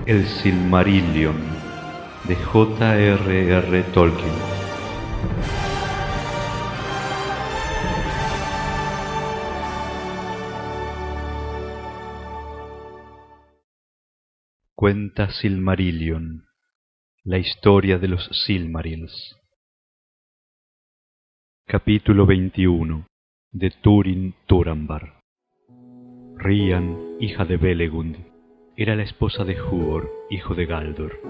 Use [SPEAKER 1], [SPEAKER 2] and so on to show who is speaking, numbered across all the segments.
[SPEAKER 1] El Silmarillion de J.R.R. Tolkien. Cuenta Silmarillion, la historia de los Silmarils. Capítulo 21 de Túrin Turambar. Rian, hija de Belegund, era la esposa de Huor, hijo de Galdor,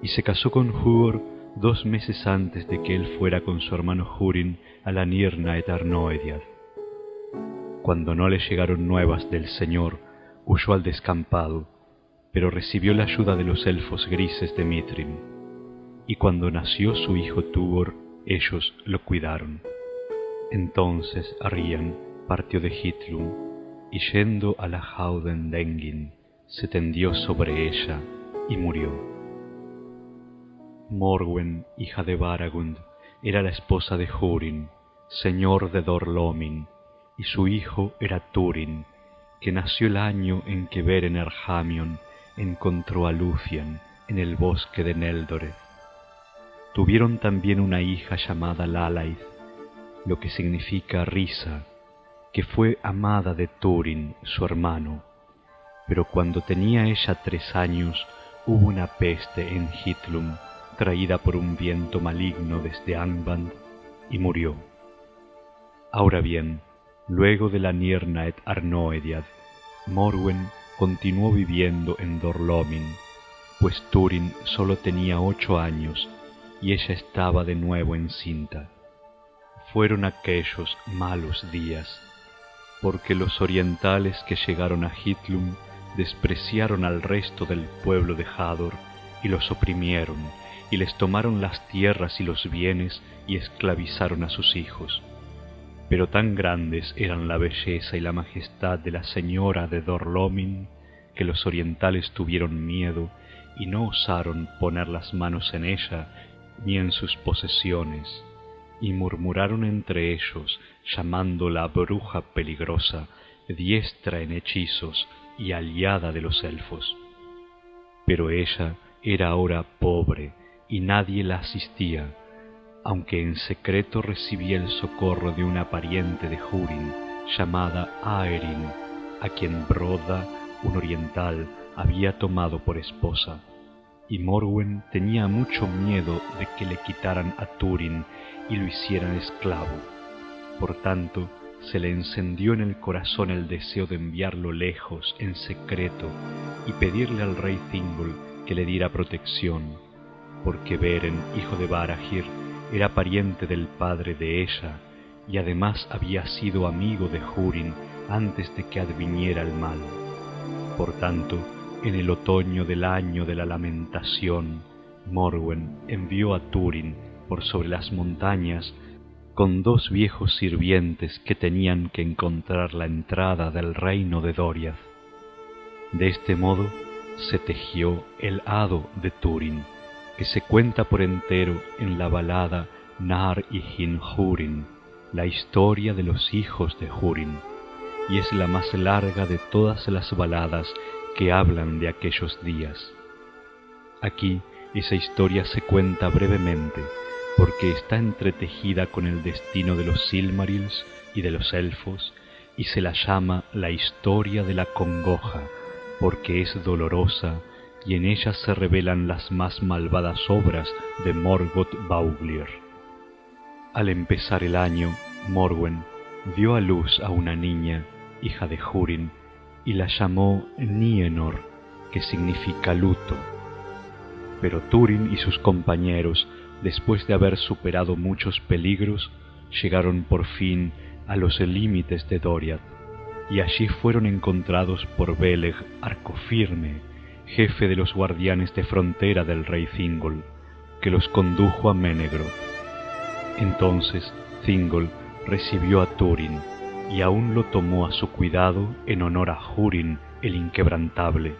[SPEAKER 1] y se casó con Huor 2 meses antes de que él fuera con su hermano Húrin a la Nirnaeth Arnoediad. Cuando no le llegaron nuevas del Señor, huyó al descampado, pero recibió la ayuda de los elfos grises de Mithrin, y cuando nació su hijo Tuor, ellos lo cuidaron. Entonces Rian partió de Hithlum, y yendo a la Hauden-Dengin, se tendió sobre ella y murió. Morwen, hija de Baragund, era la esposa de Húrin, señor de Dor-Lómin, y su hijo era Túrin, que nació el año en que Beren Erjamion encontró a Lúthien en el bosque de Neldoreth. Tuvieron también una hija llamada Lalaith, lo que significa risa, que fue amada de Túrin, su hermano, pero cuando tenía ella 3 años hubo una peste en Hithlum, traída por un viento maligno desde Angband, y murió. Ahora bien, luego de la Nirnaeth Arnoediad, Morwen continuó viviendo en Dor-Lómin, pues Túrin solo tenía 8 años y ella estaba de nuevo encinta. Fueron aquellos malos días, porque los orientales que llegaron a Hithlum despreciaron al resto del pueblo de Hador y los oprimieron, y les tomaron las tierras y los bienes y esclavizaron a sus hijos. Pero tan grandes eran la belleza y la majestad de la señora de Dor-Lómin que los orientales tuvieron miedo y no osaron poner las manos en ella ni en sus posesiones, y murmuraron entre ellos, llamándola bruja peligrosa, diestra en hechizos y aliada de los elfos. Pero ella era ahora pobre y nadie la asistía, aunque en secreto recibía el socorro de una pariente de Húrin llamada Aerin, a quien Brodda, un oriental, había tomado por esposa. Y Morwen tenía mucho miedo de que le quitaran a Túrin y lo hicieran esclavo. Por tanto, se le encendió en el corazón el deseo de enviarlo lejos, en secreto, y pedirle al rey Thingol que le diera protección, porque Beren, hijo de Barahir, era pariente del padre de ella, y además había sido amigo de Húrin antes de que adviniera el mal. Por tanto, en el otoño del año de la lamentación, Morwen envió a Túrin por sobre las montañas con 2 viejos sirvientes que tenían que encontrar la entrada del reino de Doriath. De este modo se tejió el hado de Túrin, que se cuenta por entero en la balada Nar y Hin-Húrin, la historia de los hijos de Húrin, y es la más larga de todas las baladas que hablan de aquellos días. Aquí esa historia se cuenta brevemente, porque está entretejida con el destino de los Silmarils y de los elfos, y se la llama la historia de la congoja, porque es dolorosa, y en ella se revelan las más malvadas obras de Morgoth Bauglier. Al empezar el año, Morwen dio a luz a una niña, hija de Húrin, y la llamó Nienor, que significa luto. Pero Túrin y sus compañeros, después de haber superado muchos peligros, llegaron por fin a los límites de Doriath, y allí fueron encontrados por Beleg Arcofirme, jefe de los guardianes de frontera del rey Thingol, que los condujo a Menegroth. Entonces Thingol recibió a Túrin, y aún lo tomó a su cuidado en honor a Húrin el Inquebrantable,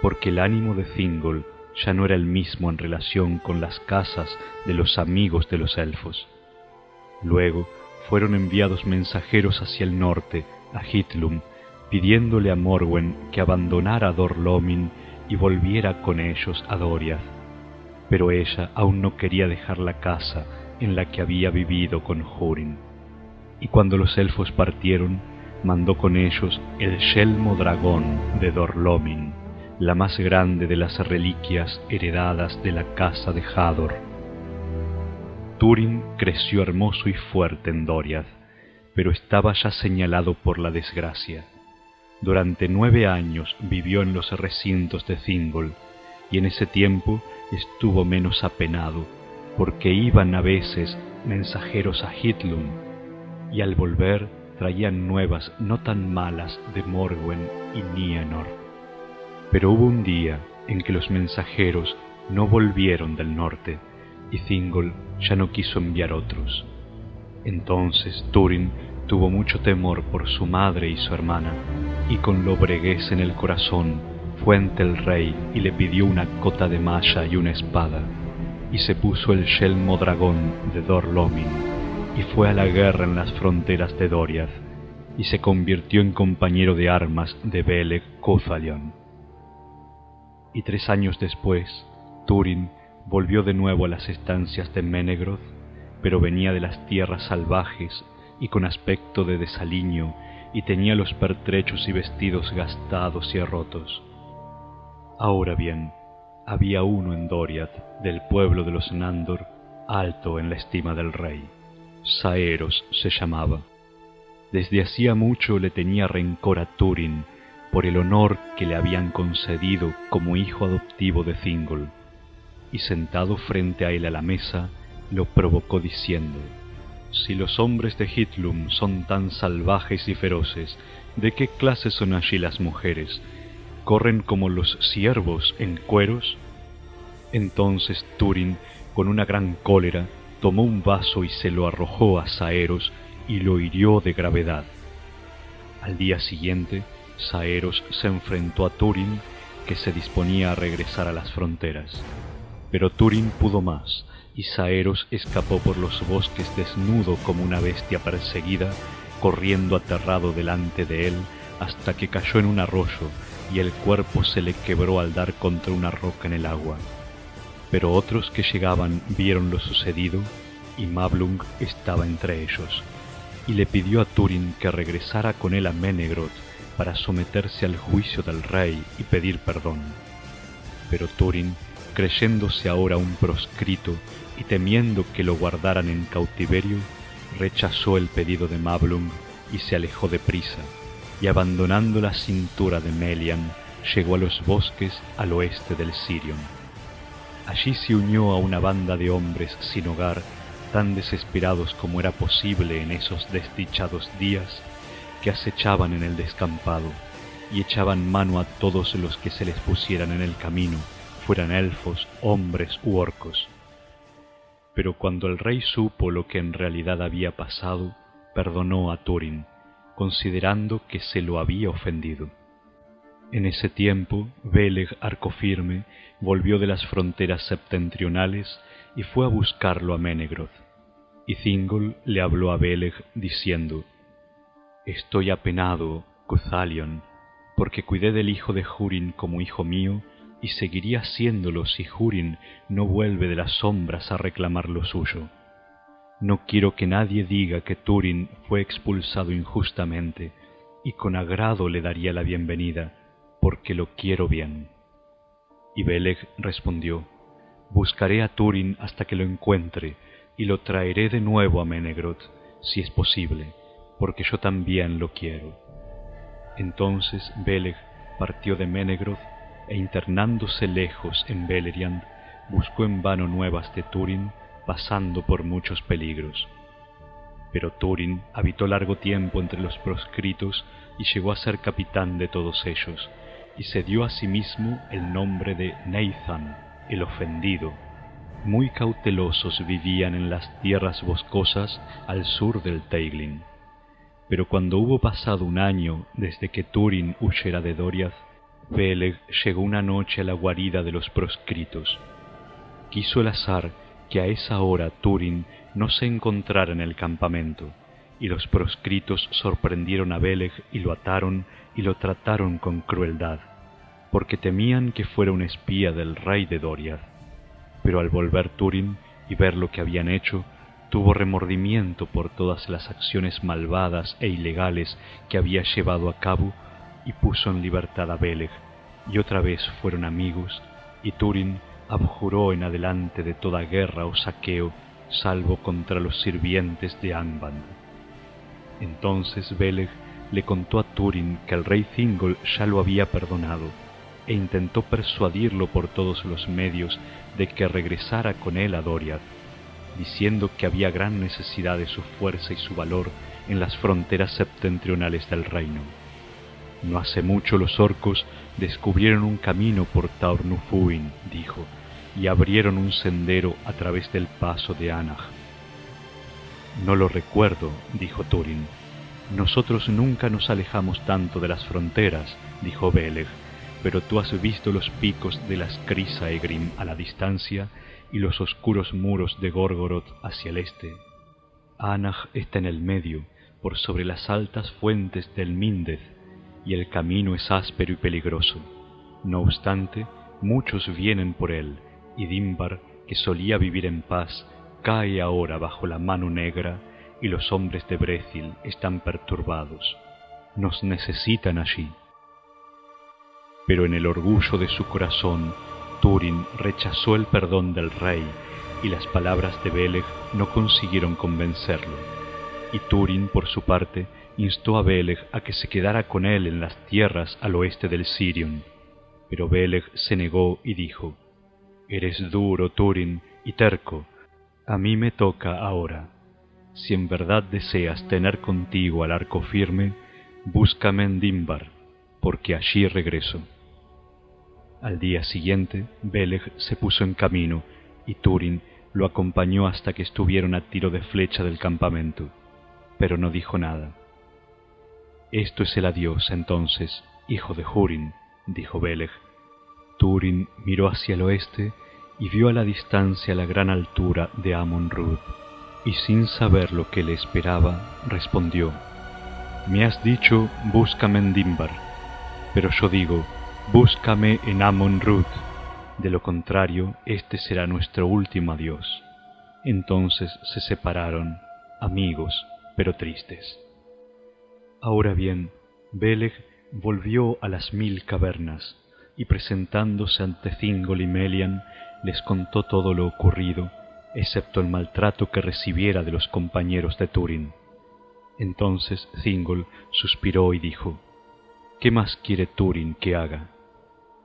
[SPEAKER 1] porque el ánimo de Thingol ya no era el mismo en relación con las casas de los amigos de los elfos. Luego fueron enviados mensajeros hacia el norte, a Hithlum, pidiéndole a Morwen que abandonara Dor-Lómin y volviera con ellos a Doriath, pero ella aún no quería dejar la casa en la que había vivido con Húrin. Y cuando los elfos partieron, mandó con ellos el yelmo dragón de Dor-lómin, la más grande de las reliquias heredadas de la casa de Hador. Túrin creció hermoso y fuerte en Doriath, pero estaba ya señalado por la desgracia. Durante 9 años vivió en los recintos de Thingol, y en ese tiempo estuvo menos apenado, porque iban a veces mensajeros a Hithlum, y al volver traían nuevas no tan malas de Morwen y Nienor. Pero hubo un día en que los mensajeros no volvieron del norte, y Thingol ya no quiso enviar otros. Entonces Túrin tuvo mucho temor por su madre y su hermana, y con lobreguez en el corazón fue ante el rey y le pidió una cota de malla y una espada, y se puso el yelmo dragón de Dor-lómin, y fue a la guerra en las fronteras de Doriath, y se convirtió en compañero de armas de Beleg Cuthalion. Y 3 años después, Túrin volvió de nuevo a las estancias de Menegroth, pero venía de las tierras salvajes y con aspecto de desaliño, y tenía los pertrechos y vestidos gastados y rotos. Ahora bien, había uno en Doriath, del pueblo de los Nandor, alto en la estima del rey. Saeros se llamaba. Desde hacía mucho le tenía rencor a Túrin por el honor que le habían concedido como hijo adoptivo de Thingol, y sentado frente a él a la mesa, lo provocó diciendo: «Si los hombres de Hithlum son tan salvajes y feroces, ¿de qué clase son allí las mujeres? ¿Corren como los ciervos en cueros?» Entonces Túrin, con una gran cólera, tomó un vaso y se lo arrojó a Saeros y lo hirió de gravedad. Al día siguiente, Saeros se enfrentó a Túrin, que se disponía a regresar a las fronteras. Pero Túrin pudo más, y Saeros escapó por los bosques desnudo como una bestia perseguida, corriendo aterrado delante de él hasta que cayó en un arroyo y el cuerpo se le quebró al dar contra una roca en el agua. Pero otros que llegaban vieron lo sucedido, y Mablung estaba entre ellos, y le pidió a Túrin que regresara con él a Menegroth para someterse al juicio del rey y pedir perdón. Pero Túrin, creyéndose ahora un proscrito y temiendo que lo guardaran en cautiverio, rechazó el pedido de Mablung y se alejó deprisa, y abandonando la cintura de Melian, llegó a los bosques al oeste del Sirion. Allí se unió a una banda de hombres sin hogar, tan desesperados como era posible en esos desdichados días, que acechaban en el descampado y echaban mano a todos los que se les pusieran en el camino, fueran elfos, hombres u orcos. Pero cuando el rey supo lo que en realidad había pasado, perdonó a Túrin, considerando que se lo había ofendido. En ese tiempo, Beleg Arcofirme volvió de las fronteras septentrionales y fue a buscarlo a Menegroth. Y Thingol le habló a Beleg diciendo: «Estoy apenado, Cuthalion, porque cuidé del hijo de Húrin como hijo mío, y seguiría haciéndolo si Húrin no vuelve de las sombras a reclamar lo suyo. No quiero que nadie diga que Túrin fue expulsado injustamente, y con agrado le daría la bienvenida, porque lo quiero bien». Y Beleg respondió: «Buscaré a Túrin hasta que lo encuentre, y lo traeré de nuevo a Menegroth, si es posible, porque yo también lo quiero». Entonces Beleg partió de Menegroth, e internándose lejos en Beleriand, buscó en vano nuevas de Túrin, pasando por muchos peligros. Pero Túrin habitó largo tiempo entre los proscritos y llegó a ser capitán de todos ellos, y se dio a sí mismo el nombre de Neithan, el ofendido. Muy cautelosos vivían en las tierras boscosas al sur del Teiglin. Pero cuando hubo pasado 1 año desde que Túrin huyera de Doriath, Beleg llegó una noche a la guarida de los proscritos. Quiso el azar que a esa hora Túrin no se encontrara en el campamento, y los proscritos sorprendieron a Beleg y lo ataron y lo trataron con crueldad. porque temían que fuera un espía del rey de Doriath. Pero al volver Túrin y ver lo que habían hecho, tuvo remordimiento por todas las acciones malvadas e ilegales que había llevado a cabo y puso en libertad a Beleg, y otra vez fueron amigos, y Túrin abjuró en adelante de toda guerra o saqueo, salvo contra los sirvientes de Angband. Entonces Beleg le contó a Túrin que el rey Thingol ya lo había perdonado, e intentó persuadirlo por todos los medios de que regresara con él a Doriath, diciendo que había gran necesidad de su fuerza y su valor en las fronteras septentrionales del reino. No hace mucho los orcos descubrieron un camino por Taornufuin, dijo, y abrieron un sendero a través del paso de Anach. No lo recuerdo, dijo Túrin. Nosotros nunca nos alejamos tanto de las fronteras, dijo Beleg, pero tú has visto los picos de las Crisaegrim a la distancia y los oscuros muros de Gorgoroth hacia el este. Anach está en el medio, por sobre las altas fuentes del Mindeth, y el camino es áspero y peligroso. No obstante, muchos vienen por él, y Dimbar, que solía vivir en paz, cae ahora bajo la mano negra, y los hombres de Brethil están perturbados. Nos necesitan allí. Pero en el orgullo de su corazón, Túrin rechazó el perdón del rey, y las palabras de Beleg no consiguieron convencerlo. Y Túrin, por su parte, instó a Beleg a que se quedara con él en las tierras al oeste del Sirion. Pero Beleg se negó y dijo: «Eres duro, Túrin, y terco. A mí me toca ahora. Si en verdad deseas tener contigo al arco firme, búscame en Dimbar, porque allí regreso». Al día siguiente, Beleg se puso en camino, y Túrin lo acompañó hasta que estuvieron a tiro de flecha del campamento, pero no dijo nada. «Esto es el adiós, entonces, hijo de Húrin», dijo Beleg. Túrin miró hacia el oeste y vio a la distancia la gran altura de Amon-Rud, y sin saber lo que le esperaba, respondió: «Me has dicho, búscame en Dimbar, pero yo digo, búscame en Amon-Rud. De lo contrario, este será nuestro último adiós». Entonces se separaron, amigos, pero tristes. Ahora bien, Beleg volvió a las 1000 cavernas, y presentándose ante Thingol y Melian, les contó todo lo ocurrido, excepto el maltrato que recibiera de los compañeros de Túrin. Entonces Thingol suspiró y dijo: «¿Qué más quiere Túrin que haga?».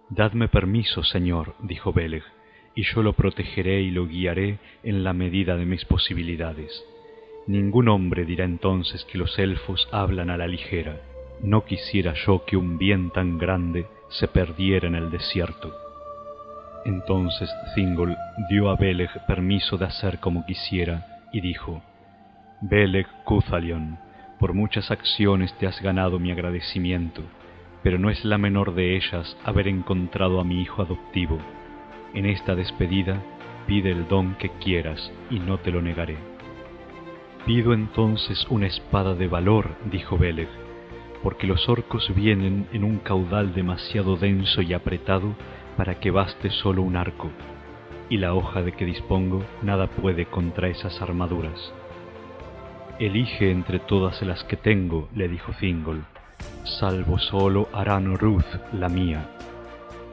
[SPEAKER 1] «Dadme permiso, señor», dijo Beleg, «y yo lo protegeré y lo guiaré en la medida de mis posibilidades. Ningún hombre dirá entonces que los elfos hablan a la ligera. No quisiera yo que un bien tan grande se perdiera en el desierto». Entonces Thingol dio a Beleg permiso de hacer como quisiera, y dijo: «Beleg Cuthalion, por muchas acciones te has ganado mi agradecimiento, pero no es la menor de ellas haber encontrado a mi hijo adoptivo. En esta despedida, pide el don que quieras, y no te lo negaré». «Pido entonces una espada de valor», dijo Beleg, «porque los orcos vienen en un caudal demasiado denso y apretado para que baste solo un arco, y la hoja de que dispongo nada puede contra esas armaduras». «Elige entre todas las que tengo», le dijo Thingol, «salvo solo Aran-Ruth, la mía».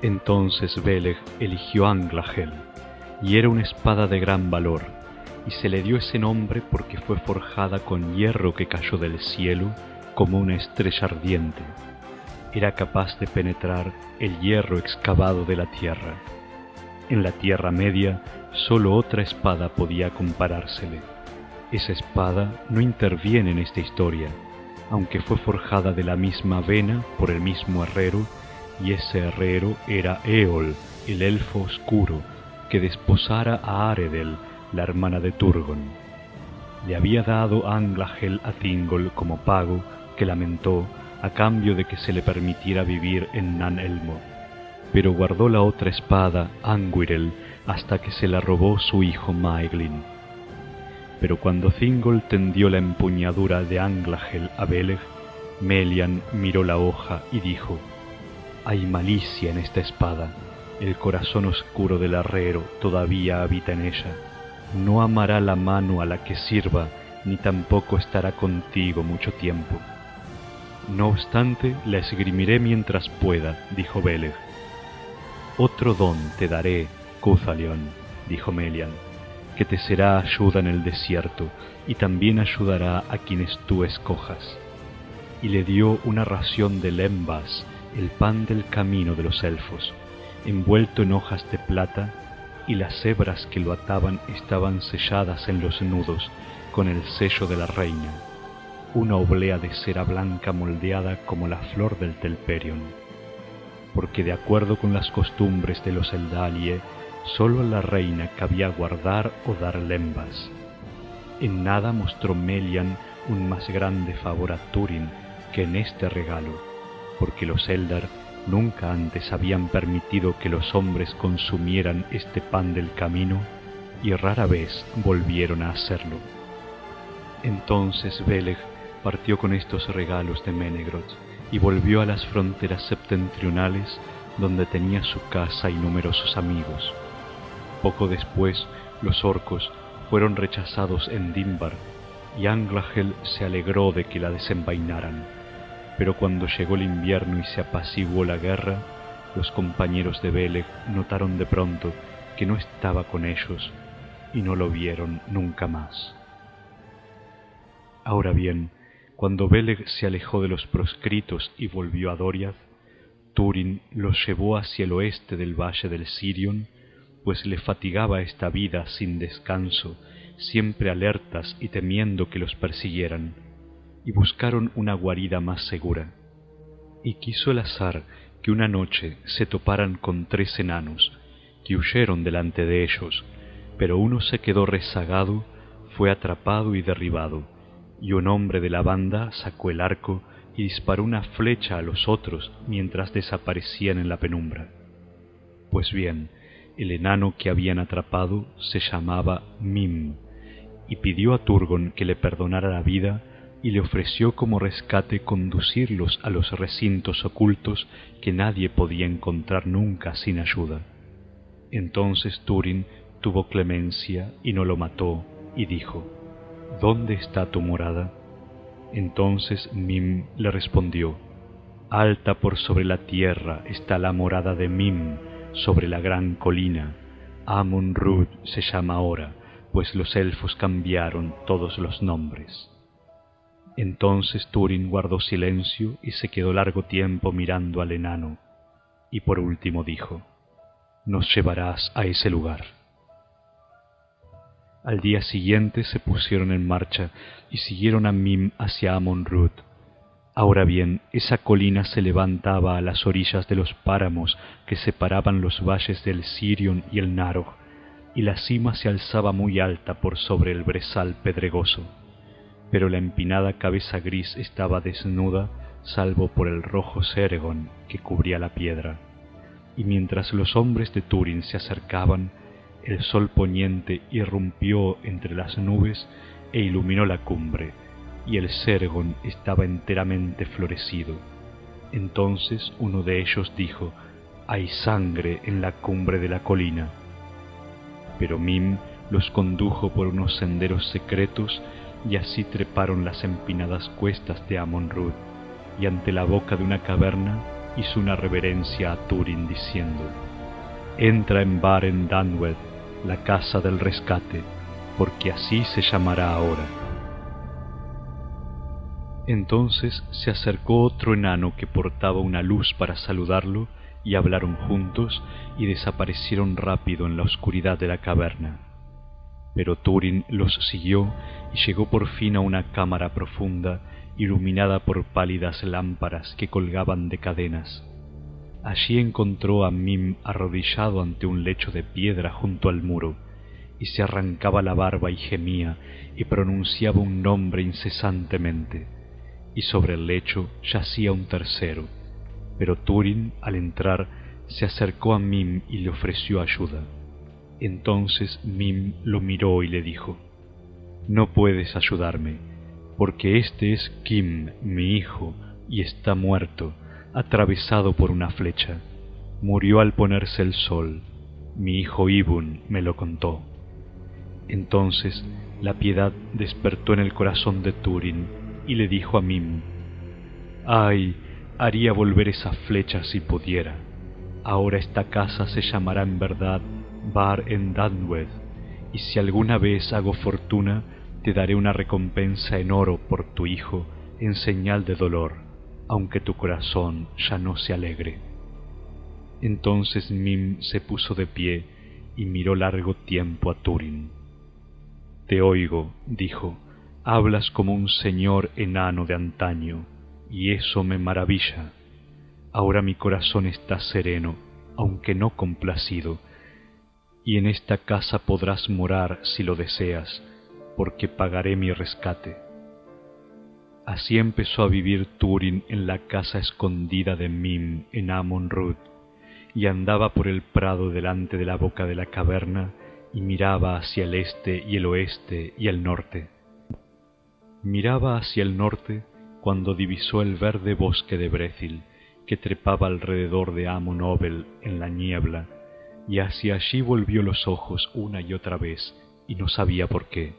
[SPEAKER 1] Entonces Beleg eligió Anglahel, y era una espada de gran valor, y se le dio ese nombre porque fue forjada con hierro que cayó del cielo como una estrella ardiente. Era capaz de penetrar el hierro excavado de la tierra. En la Tierra Media, solo otra espada podía comparársele. Esa espada no interviene en esta historia, aunque fue forjada de la misma vena por el mismo herrero, y ese herrero era Eol, el elfo oscuro, que desposara a Aredel, la hermana de Turgon. Le había dado Anglahel a Thingol como pago, que lamentó, a cambio de que se le permitiera vivir en Nan Elmo, pero guardó la otra espada, Anguirel, hasta que se la robó su hijo Maeglin. Pero cuando Thingol tendió la empuñadura de Anglahel a Beleg, Melian miró la hoja y dijo: Hay malicia en esta espada, el corazón oscuro del herrero todavía habita en ella. No amará la mano a la que sirva, ni tampoco estará contigo mucho tiempo. No obstante, la esgrimiré mientras pueda, dijo Beleg. Otro don te daré, Cuthalion, dijo Melian, que te será ayuda en el desierto, y también ayudará a quienes tú escojas. Y le dio una ración de lembas, el pan del camino de los elfos, envuelto en hojas de plata, y las hebras que lo ataban estaban selladas en los nudos con el sello de la reina, una oblea de cera blanca moldeada como la flor del Telperion, porque de acuerdo con las costumbres de los Eldalie, sólo a la reina cabía guardar o dar lembas. En nada mostró Melian un más grande favor a Túrin que en este regalo, porque los Eldar nunca antes habían permitido que los hombres consumieran este pan del camino, y rara vez volvieron a hacerlo. Entonces Beleg partió con estos regalos de Menegroth y volvió a las fronteras septentrionales, donde tenía su casa y numerosos amigos. Poco después, los orcos fueron rechazados en Dimbar, y Anglahel se alegró de que la desenvainaran. Pero cuando llegó el invierno y se apaciguó la guerra, los compañeros de Beleg notaron de pronto que no estaba con ellos, y no lo vieron nunca más. Ahora bien, cuando Beleg se alejó de los proscritos y volvió a Doriath, Túrin los llevó hacia el oeste del valle del Sirion, pues le fatigaba esta vida sin descanso, siempre alertas y temiendo que los persiguieran, y buscaron una guarida más segura. Y quiso el azar que una noche se toparan con 3 enanos, que huyeron delante de ellos, pero uno se quedó rezagado, fue atrapado y derribado, y un hombre de la banda sacó el arco y disparó una flecha a los otros mientras desaparecían en la penumbra. Pues bien, el enano que habían atrapado se llamaba Mim, y pidió a Turgon que le perdonara la vida y le ofreció como rescate conducirlos a los recintos ocultos que nadie podía encontrar nunca sin ayuda. Entonces Túrin tuvo clemencia y no lo mató, y dijo: ¿Dónde está tu morada? Entonces Mim le respondió: Alta por sobre la tierra está la morada de Mim, sobre la gran colina. Amon-Rûd se llama ahora, pues los elfos cambiaron todos los nombres. Entonces Túrin guardó silencio y se quedó largo tiempo mirando al enano, y por último dijo: Nos llevarás a ese lugar. Al día siguiente se pusieron en marcha y siguieron a Mim hacia Amon-Rûd. Ahora bien, esa colina se levantaba a las orillas de los páramos que separaban los valles del Sirion y el Narog, y la cima se alzaba muy alta por sobre el brezal pedregoso, pero la empinada cabeza gris estaba desnuda, salvo por el rojo Ceregón que cubría la piedra. Y mientras los hombres de Túrin se acercaban, el sol poniente irrumpió entre las nubes e iluminó la cumbre, y el Ceregón estaba enteramente florecido. Entonces uno de ellos dijo: «Hay sangre en la cumbre de la colina». Pero Mim los condujo por unos senderos secretos, y así treparon las empinadas cuestas de Amon-Rûd, y ante la boca de una caverna hizo una reverencia a Túrin diciendo: «Entra en Baren Danwedd, la casa del rescate, porque así se llamará ahora». Entonces se acercó otro enano que portaba una luz para saludarlo, y hablaron juntos y desaparecieron rápido en la oscuridad de la caverna. Pero Túrin los siguió y llegó por fin a una cámara profunda, iluminada por pálidas lámparas que colgaban de cadenas. Allí encontró a Mim arrodillado ante un lecho de piedra junto al muro, y se arrancaba la barba y gemía, y pronunciaba un nombre incesantemente. Y sobre el lecho yacía un tercero, pero Túrin, al entrar, se acercó a Mim y le ofreció ayuda. Entonces Mim lo miró y le dijo: «No puedes ayudarme, porque este es Kim, mi hijo, y está muerto, atravesado por una flecha. Murió al ponerse el sol. Mi hijo Ibun me lo contó. Entonces la piedad despertó en el corazón de Túrin y le dijo a Mim: «Ay, haría volver esa flecha si pudiera. Ahora esta casa se llamará en verdad Bar en Danwedd, y si alguna vez hago fortuna, te daré una recompensa en oro por tu hijo en señal de dolor, aunque tu corazón ya no se alegre». Entonces Mim se puso de pie y miró largo tiempo a Túrin. «Te oigo», dijo, «hablas como un señor enano de antaño, y eso me maravilla. Ahora mi corazón está sereno, aunque no complacido, y en esta casa podrás morar si lo deseas, porque pagaré mi rescate». Así empezó a vivir Túrin en la casa escondida de Mim en Amon Rud, y andaba por el prado delante de la boca de la caverna, y miraba hacia el este y el oeste y el norte. Miraba hacia el norte cuando divisó el verde bosque de Brethil, que trepaba alrededor de Amon Obel en la niebla, y hacia allí volvió los ojos una y otra vez, y no sabía por qué,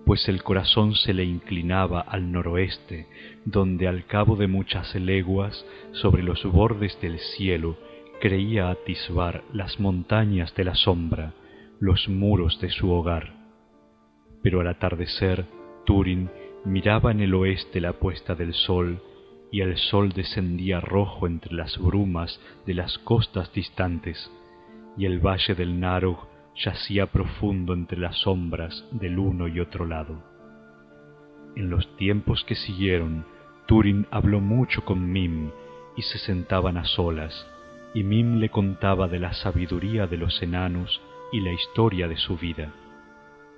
[SPEAKER 1] pues el corazón se le inclinaba al noroeste, donde al cabo de muchas leguas, sobre los bordes del cielo, creía atisbar las montañas de la sombra, los muros de su hogar. Pero al atardecer, Túrin miraba en el oeste la puesta del sol, y el sol descendía rojo entre las brumas de las costas distantes, y el valle del Narog yacía profundo entre las sombras del uno y otro lado. En los tiempos que siguieron, Túrin habló mucho con Mim, y se sentaban a solas, y Mim le contaba de la sabiduría de los enanos y la historia de su vida,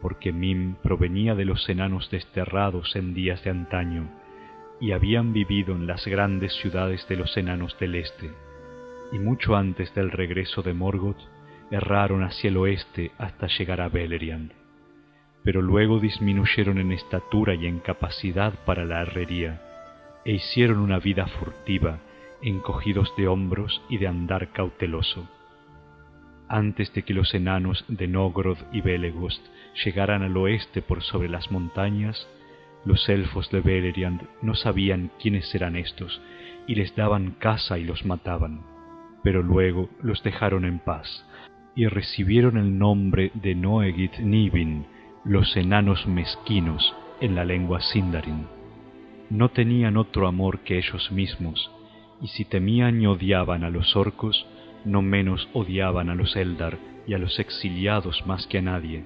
[SPEAKER 1] porque Mim provenía de los enanos desterrados en días de antaño, y habían vivido en las grandes ciudades de los enanos del este, y mucho antes del regreso de Morgoth, erraron hacia el oeste hasta llegar a Beleriand, pero luego disminuyeron en estatura y en capacidad para la herrería, e hicieron una vida furtiva, encogidos de hombros y de andar cauteloso. Antes de que los enanos de Nogrod y Belegost llegaran al oeste por sobre las montañas, los elfos de Beleriand no sabían quiénes eran estos, y les daban caza y los mataban, pero luego los dejaron en paz, y recibieron el nombre de Noegith Nibin, los enanos mezquinos, en la lengua Sindarin. No tenían otro amor que ellos mismos, y si temían y odiaban a los orcos, no menos odiaban a los Eldar y a los exiliados más que a nadie,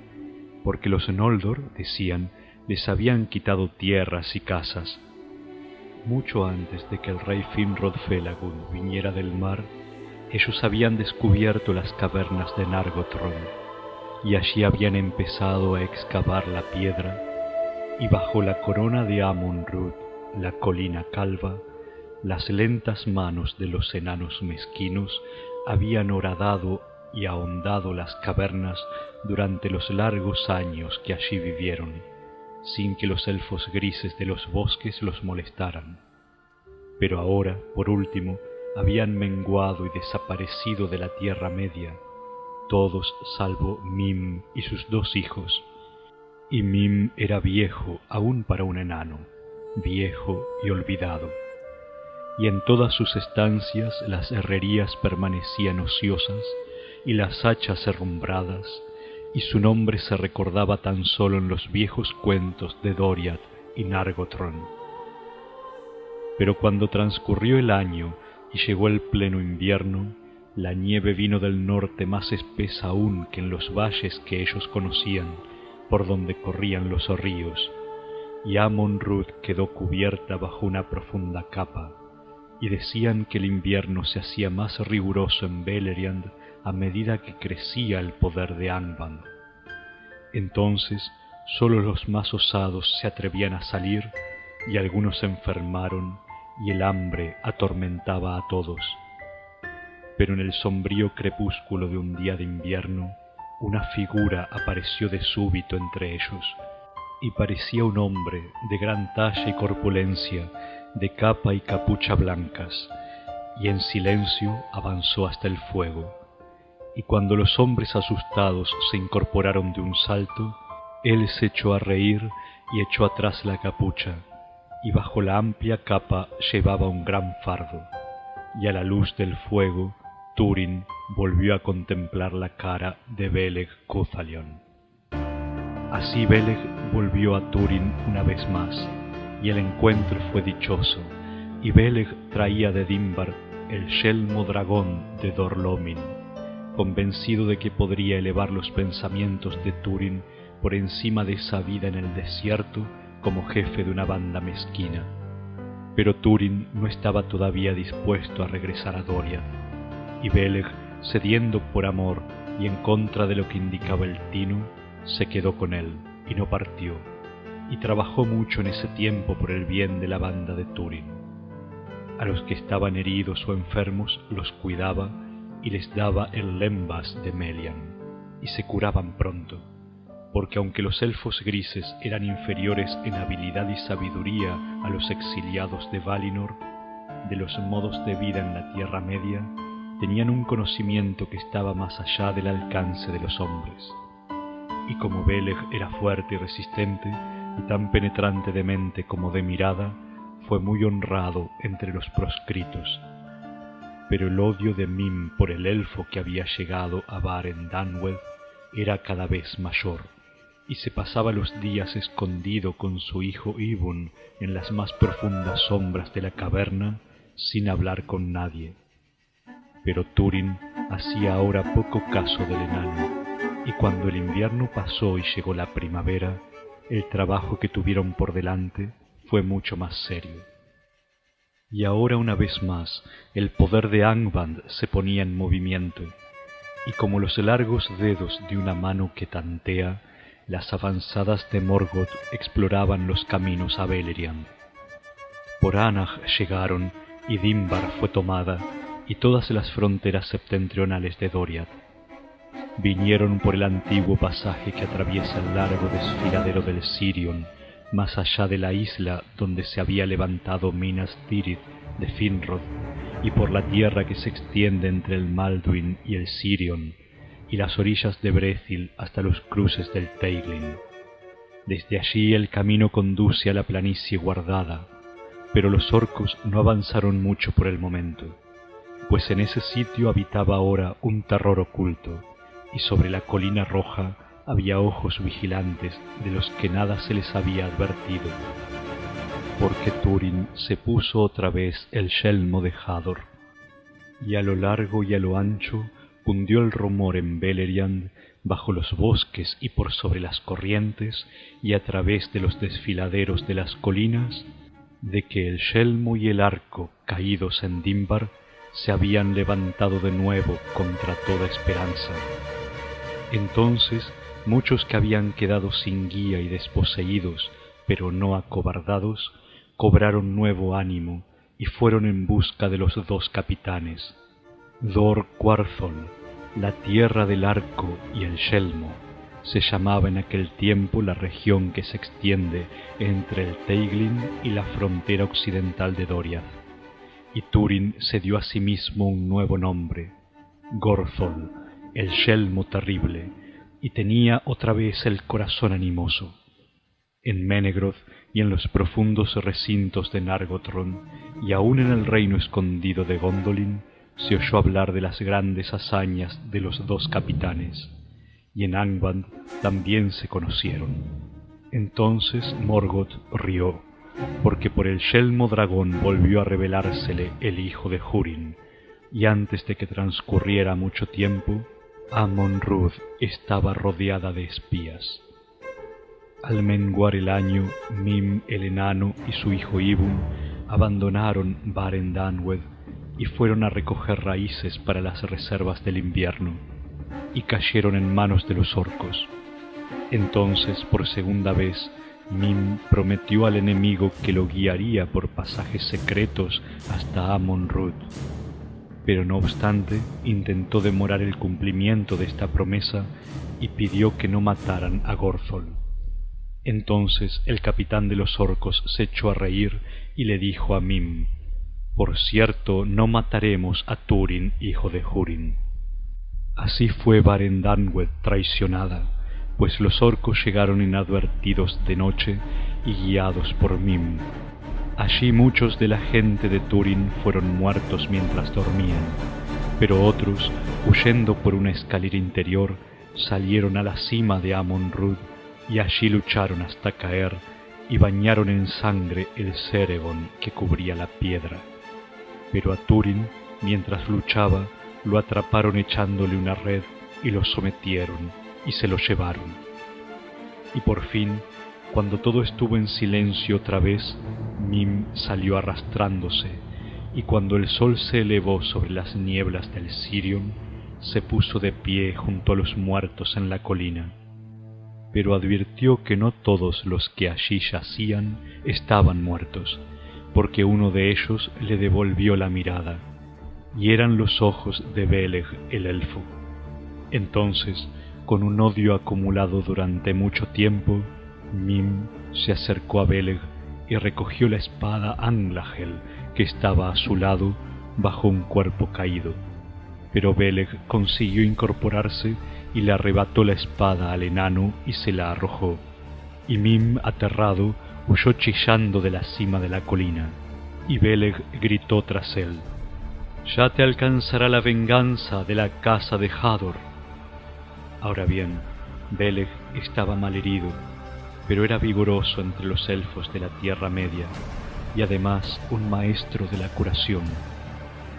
[SPEAKER 1] porque los Noldor, decían, les habían quitado tierras y casas. Mucho antes de que el rey Finrod Felagund viniera del mar, ellos habían descubierto las cavernas de Nargothrond, y allí habían empezado a excavar la piedra, y bajo la corona de Amon Rud, la colina calva, las lentas manos de los enanos mezquinos habían horadado y ahondado las cavernas durante los largos años que allí vivieron, sin que los elfos grises de los bosques los molestaran. Pero ahora, por último, habían menguado y desaparecido de la Tierra Media, todos salvo Mim y sus dos hijos, y Mim era viejo aún para un enano, viejo y olvidado. Y en todas sus estancias las herrerías permanecían ociosas y las hachas herrumbradas, y su nombre se recordaba tan solo en los viejos cuentos de Doriath y Nargothrond. Pero cuando transcurrió el año y llegó el pleno invierno, la nieve vino del norte más espesa aún que en los valles que ellos conocían, por donde corrían los ríos, y Amon Rud quedó cubierta bajo una profunda capa, y decían que el invierno se hacía más riguroso en Beleriand a medida que crecía el poder de Angband. Entonces sólo los más osados se atrevían a salir, y algunos se enfermaron, y el hambre atormentaba a todos. Pero en el sombrío crepúsculo de un día de invierno, una figura apareció de súbito entre ellos, y parecía un hombre de gran talla y corpulencia, de capa y capucha blancas, y en silencio avanzó hasta el fuego. Y cuando los hombres asustados se incorporaron de un salto, él se echó a reír y echó atrás la capucha, y bajo la amplia capa llevaba un gran fardo, y a la luz del fuego Túrin volvió a contemplar la cara de Beleg Cuthalion. Así Beleg volvió a Túrin una vez más, y el encuentro fue dichoso, y Beleg traía de Dimbar el yelmo dragón de Dor-lómin, convencido de que podría elevar los pensamientos de Túrin por encima de esa vida en el desierto como jefe de una banda mezquina. Pero Túrin no estaba todavía dispuesto a regresar a Doriath, y Beleg, cediendo por amor y en contra de lo que indicaba el tino, se quedó con él y no partió, y trabajó mucho en ese tiempo por el bien de la banda de Túrin. A los que estaban heridos o enfermos los cuidaba y les daba el lembas de Melian, y se curaban pronto, porque aunque los elfos grises eran inferiores en habilidad y sabiduría a los exiliados de Valinor, de los modos de vida en la Tierra Media, tenían un conocimiento que estaba más allá del alcance de los hombres. Y como Beleg era fuerte y resistente, y tan penetrante de mente como de mirada, fue muy honrado entre los proscritos. Pero el odio de Mim por el elfo que había llegado a Baren-Danwedd era cada vez mayor, y se pasaba los días escondido con su hijo Ibun en las más profundas sombras de la caverna, sin hablar con nadie. Pero Túrin hacía ahora poco caso del enano, y cuando el invierno pasó y llegó la primavera, el trabajo que tuvieron por delante fue mucho más serio. Y ahora una vez más el poder de Angband se ponía en movimiento, y como los largos dedos de una mano que tantea, las avanzadas de Morgoth exploraban los caminos a Beleriand. Por Anach llegaron, y Dimbar fue tomada, y todas las fronteras septentrionales de Doriath. Vinieron por el antiguo pasaje que atraviesa el largo desfiladero del Sirion, más allá de la isla donde se había levantado Minas Tirith de Finrod, y por la tierra que se extiende entre el Malduin y el Sirion, y las orillas de Brethil hasta los cruces del Teiglin. Desde allí el camino conduce a la planicie guardada, pero los orcos no avanzaron mucho por el momento, pues en ese sitio habitaba ahora un terror oculto, y sobre la colina roja había ojos vigilantes de los que nada se les había advertido, porque Túrin se puso otra vez el yelmo de Hador, y a lo largo y a lo ancho cundió el rumor en Beleriand, bajo los bosques y por sobre las corrientes, y a través de los desfiladeros de las colinas, de que el yelmo y el arco caídos en Dimbar se habían levantado de nuevo contra toda esperanza. Entonces muchos que habían quedado sin guía y desposeídos, pero no acobardados, cobraron nuevo ánimo y fueron en busca de los dos capitanes. Dor Quarthol, la tierra del arco y el yelmo, se llamaba en aquel tiempo la región que se extiende entre el Teiglin y la frontera occidental de Doriath, y Túrin se dio a sí mismo un nuevo nombre, Gorthol, el yelmo terrible, y tenía otra vez el corazón animoso. En Menegroth y en los profundos recintos de Nargothrond, y aun en el reino escondido de Gondolin, se oyó hablar de las grandes hazañas de los dos capitanes, y en Angband también se conocieron. Entonces Morgoth rió, porque por el yelmo dragón volvió a revelársele el hijo de Húrin, y antes de que transcurriera mucho tiempo, Amon-Rûd estaba rodeada de espías. Al menguar el año, Mim el enano y su hijo Ibun abandonaron Baren-Danwedd y fueron a recoger raíces para las reservas del invierno, y cayeron en manos de los orcos. Entonces, por segunda vez, Mim prometió al enemigo que lo guiaría por pasajes secretos hasta Amon-Rûd, pero no obstante intentó demorar el cumplimiento de esta promesa y pidió que no mataran a Gorthol. Entonces el capitán de los orcos se echó a reír y le dijo a Mim: Por cierto, no mataremos a Túrin, hijo de Húrin. Así fue Varendanwed traicionada, pues los orcos llegaron inadvertidos de noche y guiados por Mim. Allí muchos de la gente de Túrin fueron muertos mientras dormían, pero otros, huyendo por una escalera interior, salieron a la cima de Amon-Rûd y allí lucharon hasta caer y bañaron en sangre el Ceregón que cubría la piedra. Pero a Túrin, mientras luchaba, lo atraparon echándole una red y lo sometieron y se lo llevaron. Y por fin, cuando todo estuvo en silencio otra vez, Mim salió arrastrándose, y cuando el sol se elevó sobre las nieblas del Sirion, se puso de pie junto a los muertos en la colina. Pero advirtió que no todos los que allí yacían estaban muertos, porque uno de ellos le devolvió la mirada, y eran los ojos de Beleg el elfo. Entonces, con un odio acumulado durante mucho tiempo, Mim se acercó a Beleg y recogió la espada Anglahel que estaba a su lado bajo un cuerpo caído. Pero Beleg consiguió incorporarse y le arrebató la espada al enano y se la arrojó, y Mim, aterrado, huyó chillando de la cima de la colina, y Beleg gritó tras él: «Ya te alcanzará la venganza de la casa de Hador». Ahora bien, Beleg estaba malherido, pero era vigoroso entre los elfos de la Tierra Media, y además un maestro de la curación.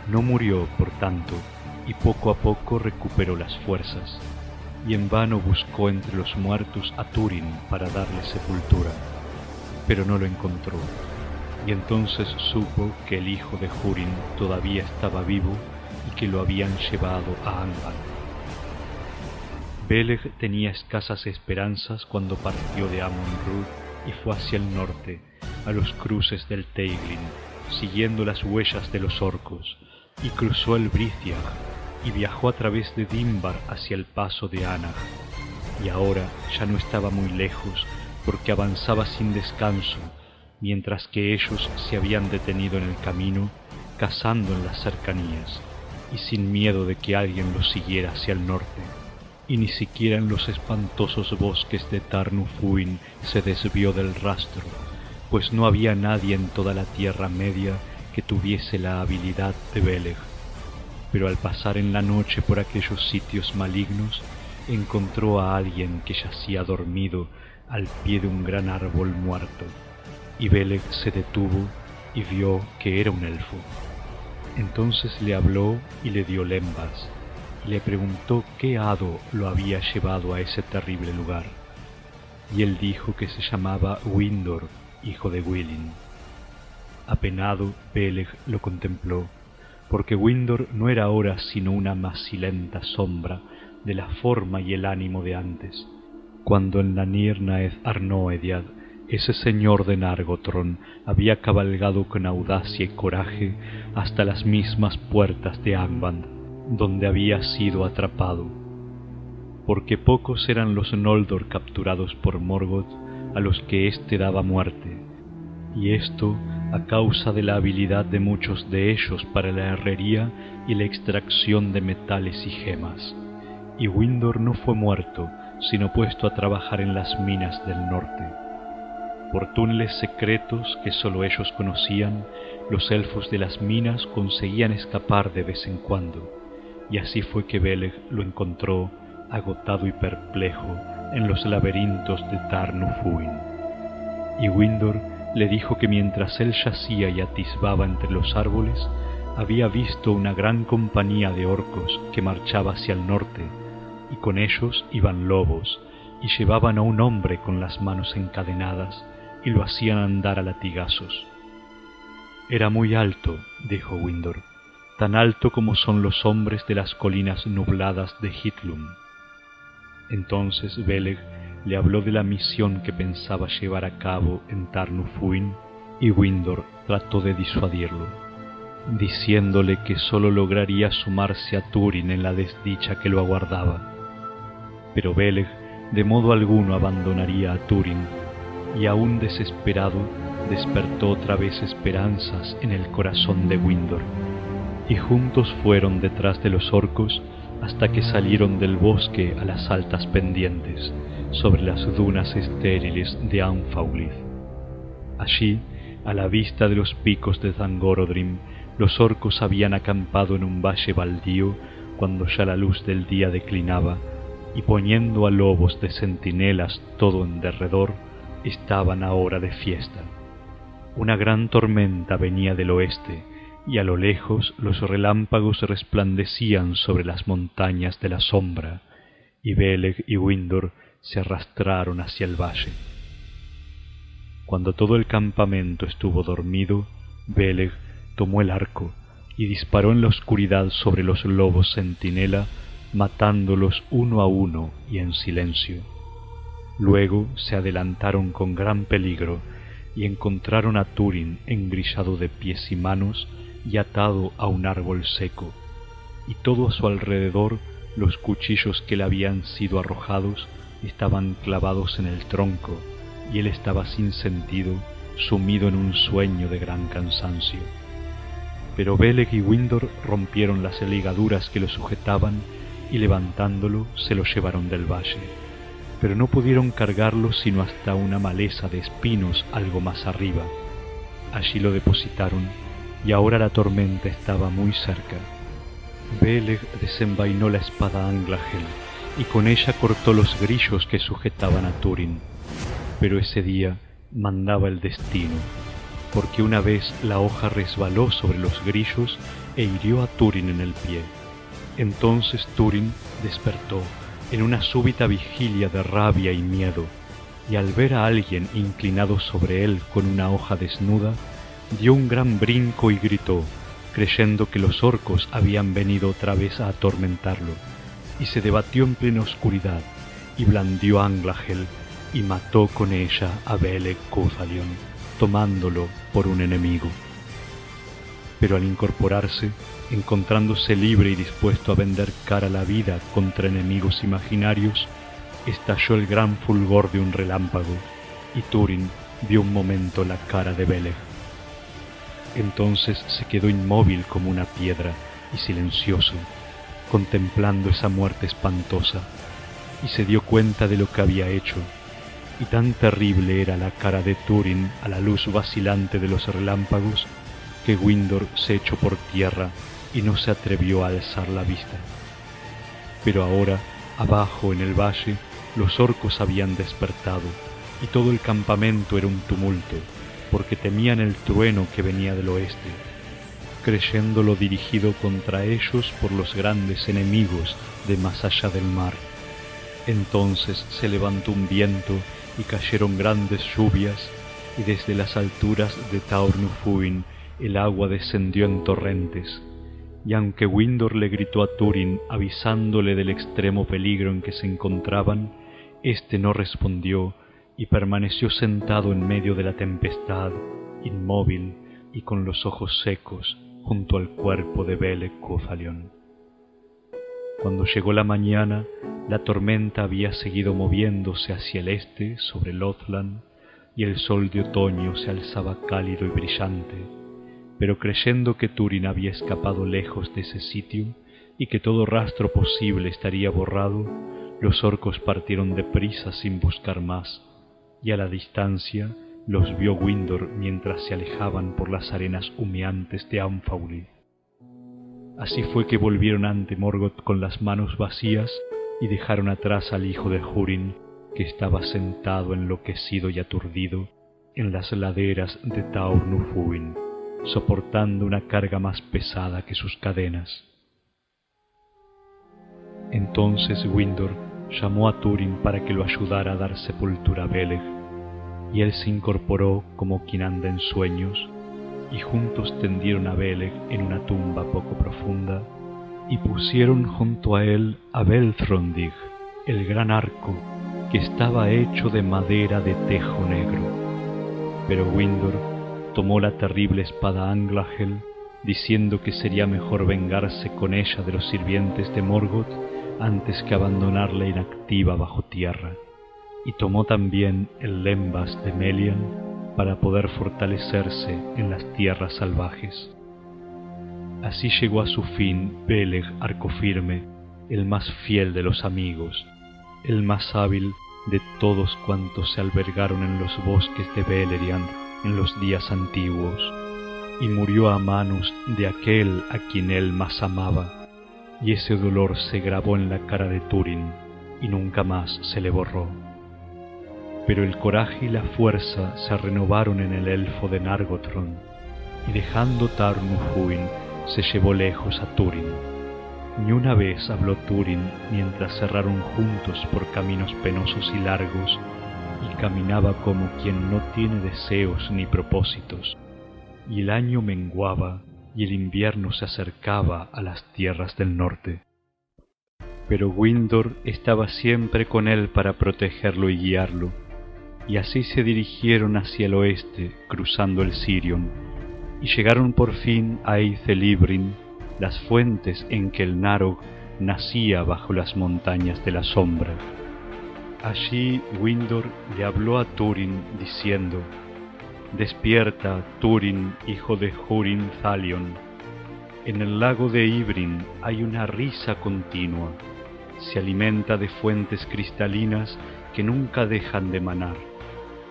[SPEAKER 1] No murió, por tanto, y poco a poco recuperó las fuerzas, y en vano buscó entre los muertos a Túrin para darle sepultura, pero no lo encontró, y entonces supo que el hijo de Húrin todavía estaba vivo y que lo habían llevado a Angband. Beleg tenía escasas esperanzas cuando partió de Amon-Rûd y fue hacia el norte, a los cruces del Teiglin, siguiendo las huellas de los orcos, y cruzó el Brithia y viajó a través de Dimbar hacia el paso de Anach, y ahora ya no estaba muy lejos porque avanzaba sin descanso, mientras que ellos se habían detenido en el camino, cazando en las cercanías, y sin miedo de que alguien los siguiera hacia el norte, y ni siquiera en los espantosos bosques de Tarnufuin se desvió del rastro, pues no había nadie en toda la Tierra Media que tuviese la habilidad de Beleg. Pero al pasar en la noche por aquellos sitios malignos, encontró a alguien que yacía dormido al pie de un gran árbol muerto, y Beleg se detuvo y vio que era un elfo. Entonces le habló y le dio lembas, y le preguntó qué hado lo había llevado a ese terrible lugar, y él dijo que se llamaba Windor, hijo de Gwilin. Apenado, Beleg lo contempló, porque Windor no era ahora sino una macilenta sombra de la forma y el ánimo de antes, cuando en la Nirnaeth Arnoediad ese señor de Nargothrond había cabalgado con audacia y coraje hasta las mismas puertas de Angband, donde había sido atrapado. Porque pocos eran los Noldor capturados por Morgoth a los que éste daba muerte, y esto a causa de la habilidad de muchos de ellos para la herrería y la extracción de metales y gemas. Y Windor no fue muerto, sino puesto a trabajar en las minas del norte. Por túneles secretos que sólo ellos conocían, los elfos de las minas conseguían escapar de vez en cuando, y así fue que Beleg lo encontró, agotado y perplejo, en los laberintos de Tarnufuin. Y Windor le dijo que mientras él yacía y atisbaba entre los árboles, había visto una gran compañía de orcos que marchaba hacia el norte, y con ellos iban lobos, y llevaban a un hombre con las manos encadenadas, y lo hacían andar a latigazos. Era muy alto, dijo Windor, tan alto como son los hombres de las colinas nubladas de Hithlum. Entonces Beleg le habló de la misión que pensaba llevar a cabo en Tarnufuin, y Windor trató de disuadirlo, diciéndole que sólo lograría sumarse a Túrin en la desdicha que lo aguardaba. Pero Beleg de modo alguno abandonaría a Túrin, y aún desesperado despertó otra vez esperanzas en el corazón de Windor, y juntos fueron detrás de los orcos hasta que salieron del bosque a las altas pendientes, sobre las dunas estériles de Anfaulith. Allí, a la vista de los picos de Zangorodrim, los orcos habían acampado en un valle baldío cuando ya la luz del día declinaba, y poniendo a lobos de centinelas todo en derredor, estaban ahora de fiesta. Una gran tormenta venía del oeste, y a lo lejos los relámpagos resplandecían sobre las montañas de la sombra, y Beleg y Windor se arrastraron hacia el valle. Cuando todo el campamento estuvo dormido, Beleg tomó el arco y disparó en la oscuridad sobre los lobos centinela, matándolos uno a uno y en silencio. Luego se adelantaron con gran peligro y encontraron a Túrin engrillado de pies y manos y atado a un árbol seco, y todo a su alrededor los cuchillos que le habían sido arrojados estaban clavados en el tronco, y él estaba sin sentido, sumido en un sueño de gran cansancio. Pero Beleg y Windor rompieron las ligaduras que lo sujetaban y levantándolo se lo llevaron del valle, pero no pudieron cargarlo sino hasta una maleza de espinos algo más arriba. Allí lo depositaron, y ahora la tormenta estaba muy cerca. Beleg desenvainó la espada Anglahel, y con ella cortó los grillos que sujetaban a Túrin. Pero ese día mandaba el destino, porque una vez la hoja resbaló sobre los grillos e hirió a Túrin en el pie. Entonces Túrin despertó en una súbita vigilia de rabia y miedo, y al ver a alguien inclinado sobre él con una hoja desnuda, dio un gran brinco y gritó, creyendo que los orcos habían venido otra vez a atormentarlo, y se debatió en plena oscuridad, y blandió a Anglahel, y mató con ella a Beleg Cuthalion, tomándolo por un enemigo. Pero al incorporarse, encontrándose libre y dispuesto a vender cara la vida contra enemigos imaginarios, estalló el gran fulgor de un relámpago, y Túrin vio un momento la cara de Beleg. Entonces se quedó inmóvil como una piedra y silencioso, contemplando esa muerte espantosa, y se dio cuenta de lo que había hecho, y tan terrible era la cara de Túrin a la luz vacilante de los relámpagos, que Windor se echó por tierra y no se atrevió a alzar la vista. Pero ahora, abajo en el valle, los orcos habían despertado, y todo el campamento era un tumulto, porque temían el trueno que venía del oeste, creyéndolo dirigido contra ellos por los grandes enemigos de más allá del mar. Entonces se levantó un viento y cayeron grandes lluvias, y desde las alturas de Taurnufuin el agua descendió en torrentes. Y aunque Windor le gritó a Túrin avisándole del extremo peligro en que se encontraban, éste no respondió y permaneció sentado en medio de la tempestad, inmóvil y con los ojos secos junto al cuerpo de Beleg Cuthalion. Cuando llegó la mañana, la tormenta había seguido moviéndose hacia el este sobre Lothland, y el sol de otoño se alzaba cálido y brillante, pero creyendo que Túrin había escapado lejos de ese sitio y que todo rastro posible estaría borrado, los orcos partieron deprisa sin buscar más, y a la distancia los vio Windor mientras se alejaban por las arenas humeantes de Anfaulith. Así fue que volvieron ante Morgoth con las manos vacías y dejaron atrás al hijo de Húrin, que estaba sentado enloquecido y aturdido en las laderas de Taurnufuin, soportando una carga más pesada que sus cadenas. Entonces Windor llamó a Túrin para que lo ayudara a dar sepultura a Beleg, y él se incorporó como quien anda en sueños, y juntos tendieron a Beleg en una tumba poco profunda, y pusieron junto a él a Belthrondig, el gran arco, que estaba hecho de madera de tejo negro. Pero Windor tomó la terrible espada Anglahel, diciendo que sería mejor vengarse con ella de los sirvientes de Morgoth antes que abandonarla inactiva bajo tierra. y tomó también el Lembas de Melian para poder fortalecerse en las tierras salvajes. Así llegó a su fin Beleg Arcofirme, el más fiel de los amigos, el más hábil de todos cuantos se albergaron en los bosques de Beleriand en los días antiguos, y murió a manos de aquel a quien él más amaba, y ese dolor se grabó en la cara de Túrin y nunca más se le borró. Pero el coraje y la fuerza se renovaron en el elfo de Nargothrond, y dejando Tarnuhúin se llevó lejos a Túrin. Ni una vez habló Túrin mientras cerraron juntos por caminos penosos y largos, y caminaba como quien no tiene deseos ni propósitos, y el año menguaba y el invierno se acercaba a las tierras del norte. Pero Windor estaba siempre con él para protegerlo y guiarlo, y así se dirigieron hacia el oeste, cruzando el Sirion, y llegaron por fin a Eithelibrin, las fuentes en que el Narog nacía bajo las montañas de la sombra. Allí Windor le habló a Túrin diciendo: «Despierta, Túrin, hijo de Húrin Thalion. En el lago de Ibrin hay una risa continua. Se alimenta de fuentes cristalinas que nunca dejan de manar,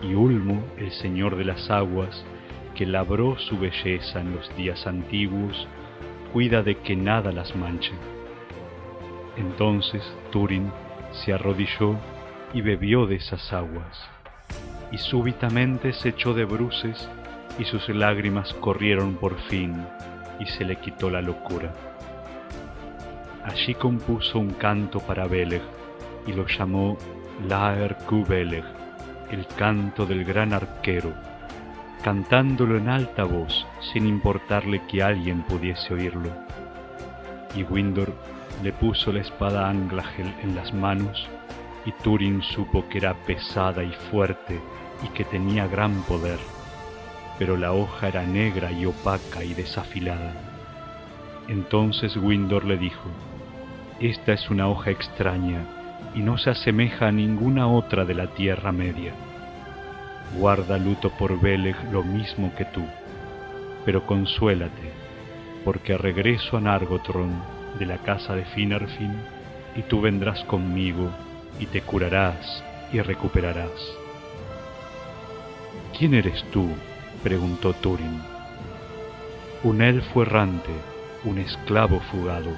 [SPEAKER 1] y Ulmo, el señor de las aguas, que labró su belleza en los días antiguos, cuida de que nada las manche». Entonces Túrin se arrodilló y bebió de esas aguas, y súbitamente se echó de bruces, y sus lágrimas corrieron por fin, y se le quitó la locura. Allí compuso un canto para Beleg, y lo llamó Laer Cu Beleg, el canto del gran arquero, cantándolo en alta voz, sin importarle que alguien pudiese oírlo. Y Windor le puso la espada Anglagel en las manos, y Túrin supo que era pesada y fuerte y que tenía gran poder, pero la hoja era negra y opaca y desafilada. Entonces Windor le dijo: «Esta es una hoja extraña y no se asemeja a ninguna otra de la Tierra Media. Guarda luto por Beleg lo mismo que tú, pero consuélate, porque regreso a Nargothrond de la casa de Finarfin, y tú vendrás conmigo y te curarás y recuperarás». «¿Quién eres tú?», preguntó Túrin. «Un elfo errante, un esclavo fugado,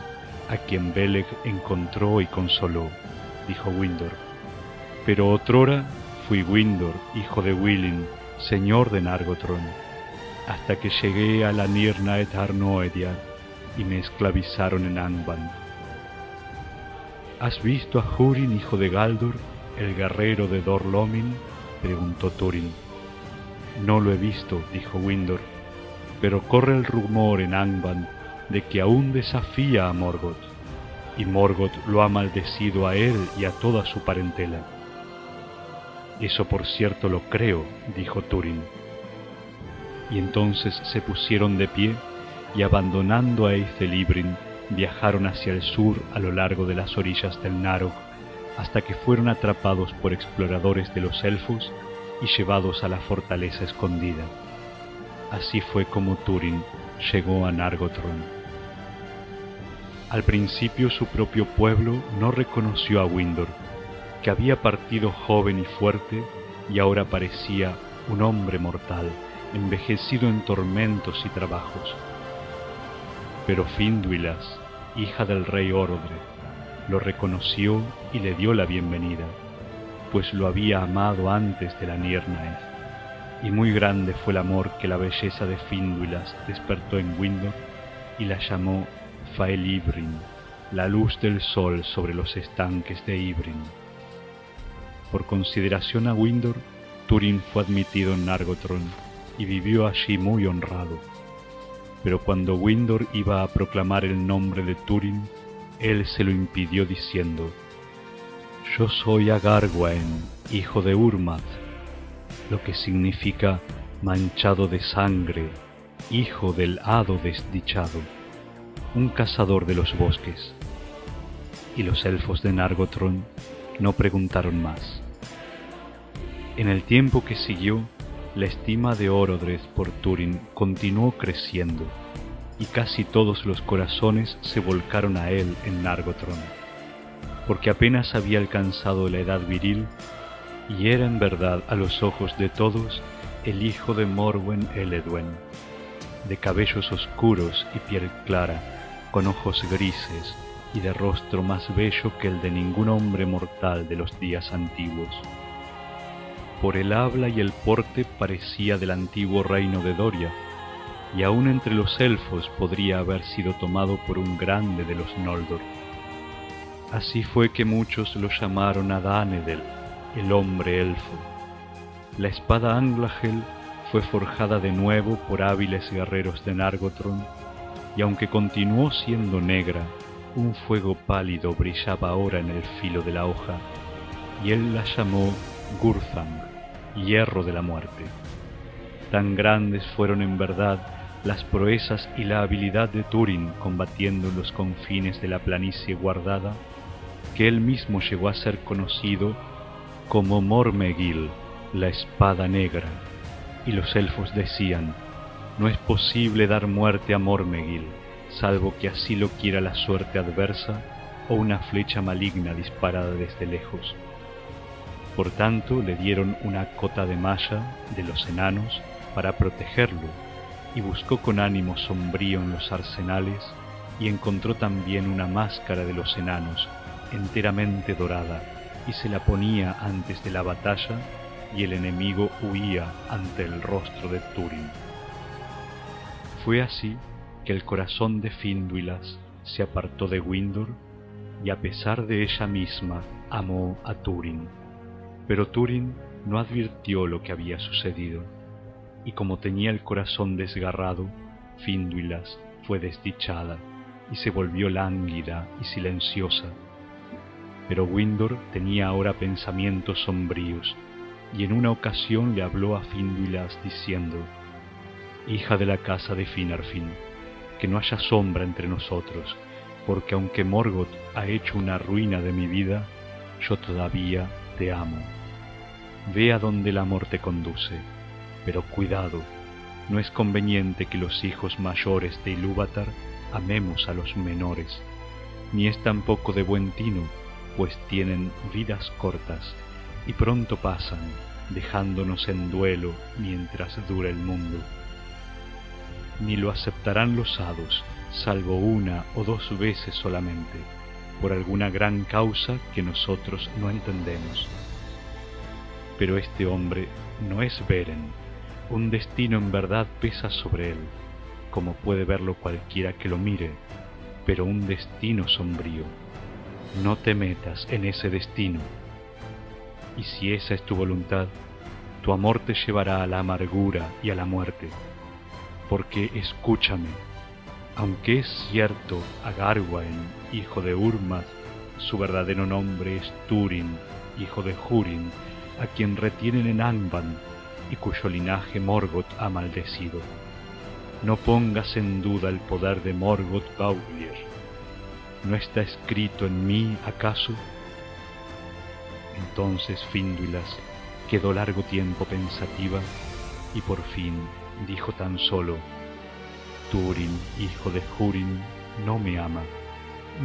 [SPEAKER 1] a quien Beleg encontró y consoló», dijo Windor. «Pero otrora fui Windor, hijo de Willin, señor de Nargothrond, hasta que llegué a la Nirnaeth Arnoediad y me esclavizaron en Angband». «¿Has visto a Húrin, hijo de Galdor, el guerrero de Dor Lomin?», preguntó Túrin. «No lo he visto», dijo Windor, «pero corre el rumor en Angband de que aún desafía a Morgoth, y Morgoth lo ha maldecido a él y a toda su parentela». «Eso por cierto lo creo», dijo Túrin. Y entonces se pusieron de pie y, abandonando a Eithelibrin, viajaron hacia el sur a lo largo de las orillas del Narog, hasta que fueron atrapados por exploradores de los elfos y llevados a la fortaleza escondida. Así fue como Túrin llegó a Nargothrond. Al principio su propio pueblo no reconoció a Windor, que había partido joven y fuerte y ahora parecía un hombre mortal, envejecido en tormentos y trabajos. Pero Finduilas, hija del rey Orodre, lo reconoció y le dio la bienvenida, pues lo había amado antes de la Nirnaeth, y muy grande fue el amor que la belleza de Finduilas despertó en Windor, y la llamó Faelibrin, la luz del sol sobre los estanques de Ibrin. Por consideración a Windor, Túrin fue admitido en Nargothrond y vivió allí muy honrado. Pero cuando Windor iba a proclamar el nombre de Túrin, él se lo impidió diciendo: «Yo soy Agarwaen, hijo de Urmath», lo que significa manchado de sangre, hijo del hado desdichado, un cazador de los bosques. Y los elfos de Nargothrond no preguntaron más. En el tiempo que siguió, la estima de Orodres por Túrin continuó creciendo, y casi todos los corazones se volcaron a él en Nargothrond, porque apenas había alcanzado la edad viril, y era en verdad a los ojos de todos el hijo de Morwen el Edwen, de cabellos oscuros y piel clara, con ojos grises y de rostro más bello que el de ningún hombre mortal de los días antiguos. Por el habla y el porte parecía del antiguo reino de Doria, y aun entre los elfos podría haber sido tomado por un grande de los Noldor. Así fue que muchos lo llamaron Adánedel, el hombre elfo. La espada Anglahel fue forjada de nuevo por hábiles guerreros de Nargothrond, y aunque continuó siendo negra, un fuego pálido brillaba ahora en el filo de la hoja, y él la llamó Gurthang, hierro de la muerte. Tan grandes fueron en verdad las proezas y la habilidad de Túrin combatiendo en los confines de la planicie guardada, que él mismo llegó a ser conocido como Mormegil, la espada negra, y los elfos decían: no es posible dar muerte a Mormegil, salvo que así lo quiera la suerte adversa o una flecha maligna disparada desde lejos. Por tanto le dieron una cota de malla de los enanos para protegerlo, y buscó con ánimo sombrío en los arsenales, y encontró también una máscara de los enanos, enteramente dorada, y se la ponía antes de la batalla, y el enemigo huía ante el rostro de Túrin. Fue así que el corazón de Finduilas se apartó de Windor, y a pesar de ella misma amó a Túrin. Pero Túrin no advirtió lo que había sucedido, y como tenía el corazón desgarrado, Finduilas fue desdichada y se volvió lánguida y silenciosa. Pero Windor tenía ahora pensamientos sombríos, y en una ocasión le habló a Finduilas diciendo: hija de la casa de Finarfin, que no haya sombra entre nosotros, porque aunque Morgoth ha hecho una ruina de mi vida, yo todavía te amo. Ve a donde el amor te conduce, pero cuidado, no es conveniente que los hijos mayores de Ilúvatar amemos a los menores, ni es tampoco de buen tino, pues tienen vidas cortas y pronto pasan, dejándonos en duelo mientras dura el mundo. Ni lo aceptarán los hados, salvo una o dos veces solamente, por alguna gran causa que nosotros no entendemos. Pero este hombre no es Beren, un destino en verdad pesa sobre él, como puede verlo cualquiera que lo mire, pero un destino sombrío. No te metas en ese destino, y si esa es tu voluntad, tu amor te llevará a la amargura y a la muerte, porque escúchame, aunque es cierto Agarwain, hijo de Urmath, su verdadero nombre es Túrin, hijo de Húrin, a quien retienen en Angband y cuyo linaje Morgoth ha maldecido. No pongas en duda el poder de Morgoth Gauglier. ¿No está escrito en mí, acaso? Entonces Finduilas quedó largo tiempo pensativa y por fin dijo tan solo: Túrin, hijo de Húrin, no me ama,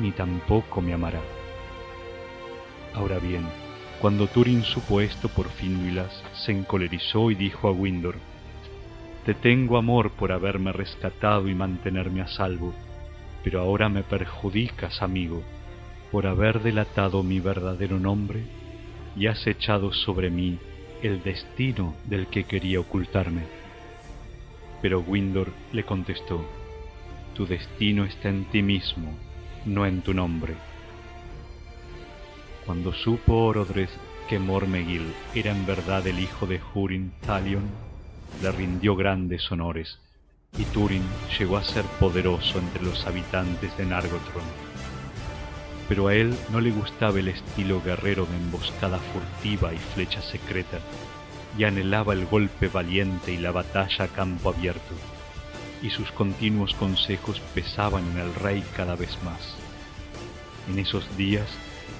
[SPEAKER 1] ni tampoco me amará. Ahora bien, cuando Túrin supo esto por Finduilas, se encolerizó y dijo a Windor: te tengo amor por haberme rescatado y mantenerme a salvo, pero ahora me perjudicas, amigo, por haber delatado mi verdadero nombre y has echado sobre mí el destino del que quería ocultarme. Pero Windor le contestó: tu destino está en ti mismo, no en tu nombre. Cuando supo Orodres que Mormegil era en verdad el hijo de Húrin Thalion, le rindió grandes honores, y Túrin llegó a ser poderoso entre los habitantes de Nargothrond. Pero a él no le gustaba el estilo guerrero de emboscada furtiva y flecha secreta, y anhelaba el golpe valiente y la batalla a campo abierto, y sus continuos consejos pesaban en el rey cada vez más. En esos días,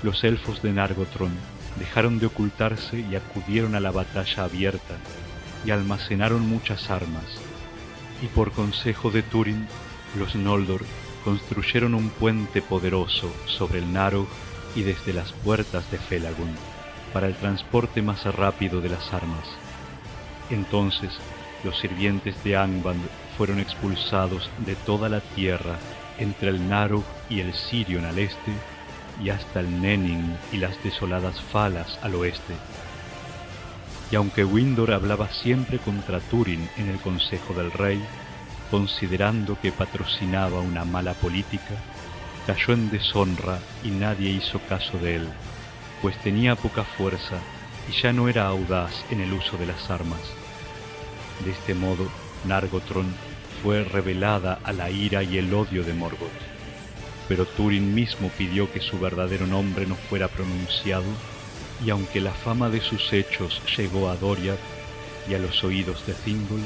[SPEAKER 1] los elfos de Nargothrond dejaron de ocultarse y acudieron a la batalla abierta, y almacenaron muchas armas. Y por consejo de Túrin, los Noldor construyeron un puente poderoso sobre el Narog y desde las puertas de Felagund, para el transporte más rápido de las armas. Entonces los sirvientes de Angband fueron expulsados de toda la tierra entre el Narog y el Sirion al este, y hasta el Nennin y las desoladas Falas al oeste. Y aunque Windor hablaba siempre contra Túrin en el consejo del rey, considerando que patrocinaba una mala política, cayó en deshonra y nadie hizo caso de él, pues tenía poca fuerza y ya no era audaz en el uso de las armas. De este modo, Nargothrond fue revelada a la ira y el odio de Morgoth, pero Túrin mismo pidió que su verdadero nombre no fuera pronunciado, y aunque la fama de sus hechos llegó a Doriath y a los oídos de Thingol,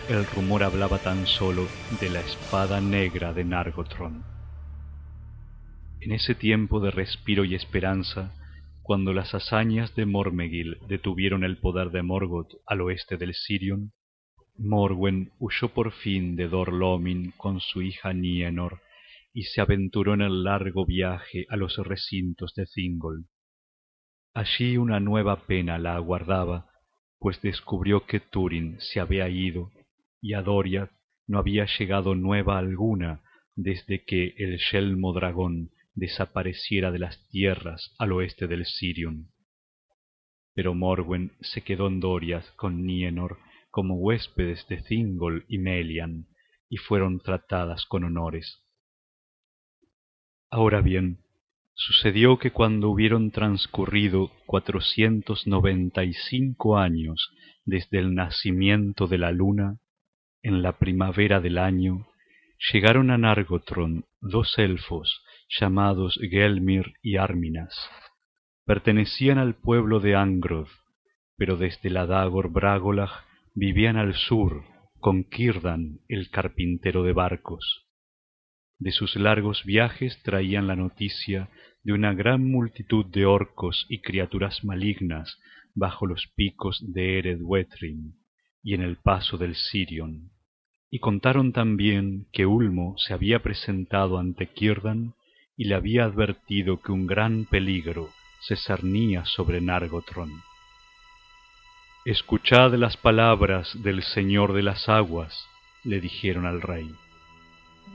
[SPEAKER 1] el rumor hablaba tan solo de la espada negra de Nargothrond. En ese tiempo de respiro y esperanza, cuando las hazañas de Mormegil detuvieron el poder de Morgoth al oeste del Sirion, Morwen huyó por fin de Dor Lómin con su hija Nienor y se aventuró en el largo viaje a los recintos de Thingol. Allí una nueva pena la aguardaba, pues descubrió que Túrin se había ido y a Doriath no había llegado nueva alguna desde que el yelmo dragón desapareciera de las tierras al oeste del Sirion. Pero Morwen se quedó en Doriath con Nienor como huéspedes de Thingol y Melian, y fueron tratadas con honores. Ahora bien, sucedió que cuando hubieron transcurrido 495 años desde el nacimiento de la luna, en la primavera del año, llegaron a Nargothrond dos elfos llamados Gelmir y Arminas. Pertenecían al pueblo de Angroth, pero desde la Dagor Bragollach vivían al sur con Círdan, el carpintero de barcos. De sus largos viajes traían la noticia de una gran multitud de orcos y criaturas malignas bajo los picos de Eredwetrin y en el paso del Sirion. Y contaron también que Ulmo se había presentado ante Círdan y le había advertido que un gran peligro se cernía sobre Nargothrond. «Escuchad las palabras del Señor de las Aguas», le dijeron al rey.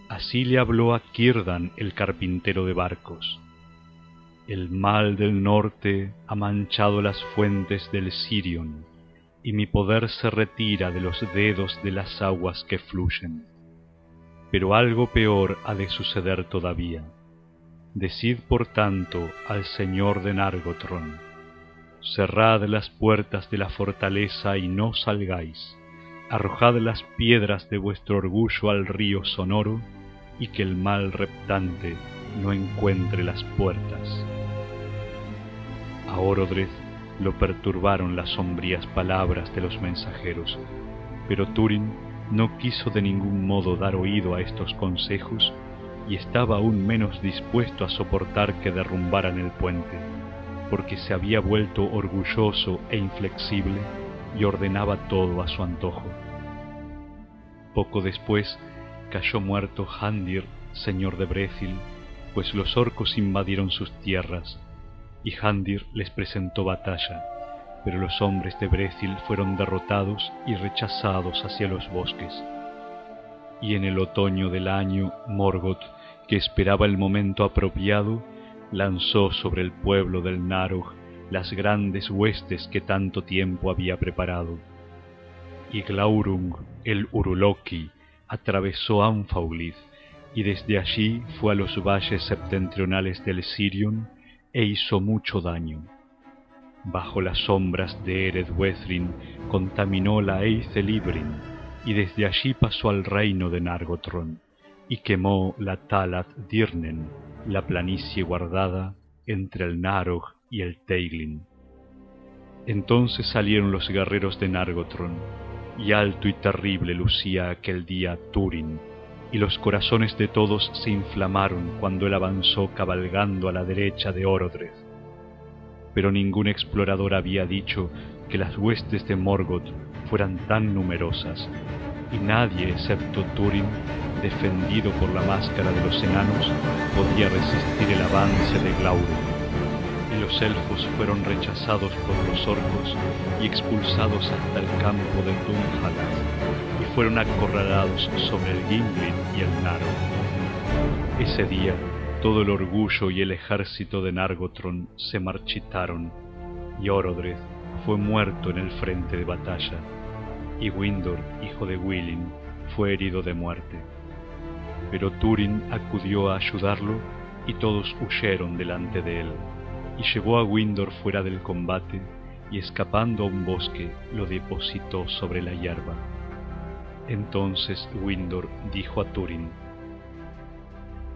[SPEAKER 1] Así le habló a Círdan el carpintero de barcos. «El mal del norte ha manchado las fuentes del Sirion, y mi poder se retira de los dedos de las aguas que fluyen. Pero algo peor ha de suceder todavía. Decid por tanto al señor de Nargothrond: cerrad las puertas de la fortaleza y no salgáis, arrojad las piedras de vuestro orgullo al río sonoro, y que el mal reptante no encuentre las puertas». A Orodreth lo perturbaron las sombrías palabras de los mensajeros, pero Túrin no quiso de ningún modo dar oído a estos consejos y estaba aún menos dispuesto a soportar que derrumbaran el puente, porque se había vuelto orgulloso e inflexible y ordenaba todo a su antojo. Poco después cayó muerto Handir, señor de Brethil, pues los orcos invadieron sus tierras, y Handir les presentó batalla, pero los hombres de Brethil fueron derrotados y rechazados hacia los bosques. Y en el otoño del año, Morgoth, que esperaba el momento apropiado, lanzó sobre el pueblo del Narog las grandes huestes que tanto tiempo había preparado. Y Glaurung, el Uruloki, atravesó Anfaulith, y desde allí fue a los valles septentrionales del Sirion e hizo mucho daño. Bajo las sombras de Eredwetrin contaminó la Eithelibrin, y desde allí pasó al reino de Nargothrond, y quemó la Talath Dirnen, la planicie guardada entre el Narog y el Teiglin. Entonces salieron los guerreros de Nargothrond, y alto y terrible lucía aquel día Túrin, y los corazones de todos se inflamaron cuando él avanzó cabalgando a la derecha de Orodreth. pero ningún explorador había dicho que las huestes de Morgoth fueran tan numerosas, y nadie excepto Túrin, defendido por la máscara de los enanos, podía resistir el avance de Glaurung. Y los elfos fueron rechazados por los orcos y expulsados hasta el campo de Dunjalad, y fueron acorralados sobre el Gimli y el Naro. Ese día todo el orgullo y el ejército de Nargothrond se marchitaron, y Orodreth fue muerto en el frente de batalla, y Windor, hijo de Willin, fue herido de muerte. Pero Túrin acudió a ayudarlo, y todos huyeron delante de él, y llevó a Windor fuera del combate, y escapando a un bosque lo depositó sobre la hierba. Entonces Windor dijo a Túrin: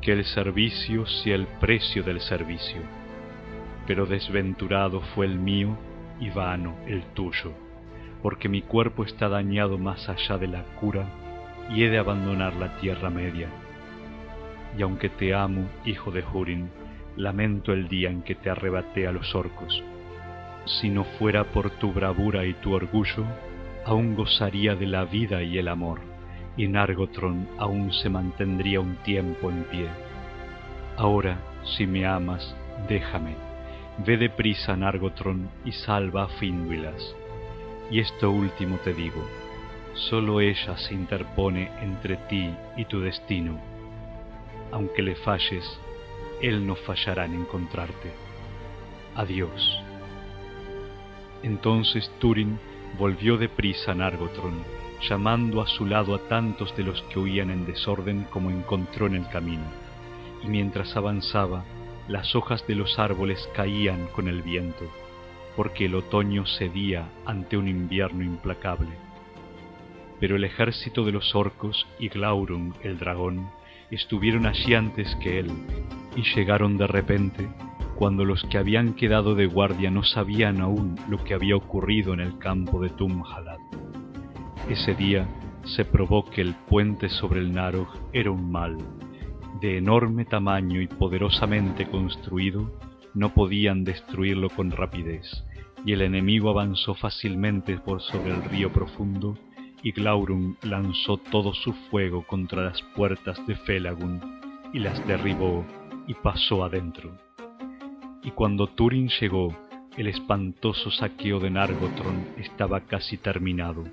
[SPEAKER 1] que el servicio sea el precio del servicio, pero desventurado fue el mío y vano el tuyo, porque mi cuerpo está dañado más allá de la cura y he de abandonar la Tierra Media. Y aunque te amo, hijo de Húrin, lamento el día en que te arrebaté a los orcos. Si no fuera por tu bravura y tu orgullo, aún gozaría de la vida y el amor, y Nargothrond aún se mantendría un tiempo en pie. Ahora, si me amas, déjame. Ve deprisa a Nargothrond y salva a Finduilas. Y esto último te digo, solo ella se interpone entre ti y tu destino. Aunque le falles, él no fallará en encontrarte. Adiós. Entonces Túrin volvió deprisa a Nargothrond, llamando a su lado a tantos de los que huían en desorden como encontró en el camino, y mientras avanzaba, las hojas de los árboles caían con el viento, porque el otoño cedía ante un invierno implacable. Pero el ejército de los orcos y Glaurung el dragón estuvieron allí antes que él, y llegaron de repente, cuando los que habían quedado de guardia no sabían aún lo que había ocurrido en el campo de Tumjalad. Ese día se probó que el puente sobre el Narog era un mal. De enorme tamaño y poderosamente construido, no podían destruirlo con rapidez, y el enemigo avanzó fácilmente por sobre el río profundo, y Glaurung lanzó todo su fuego contra las puertas de Felagund, y las derribó, y pasó adentro. Y cuando Túrin llegó, el espantoso saqueo de Nargothrond estaba casi terminado.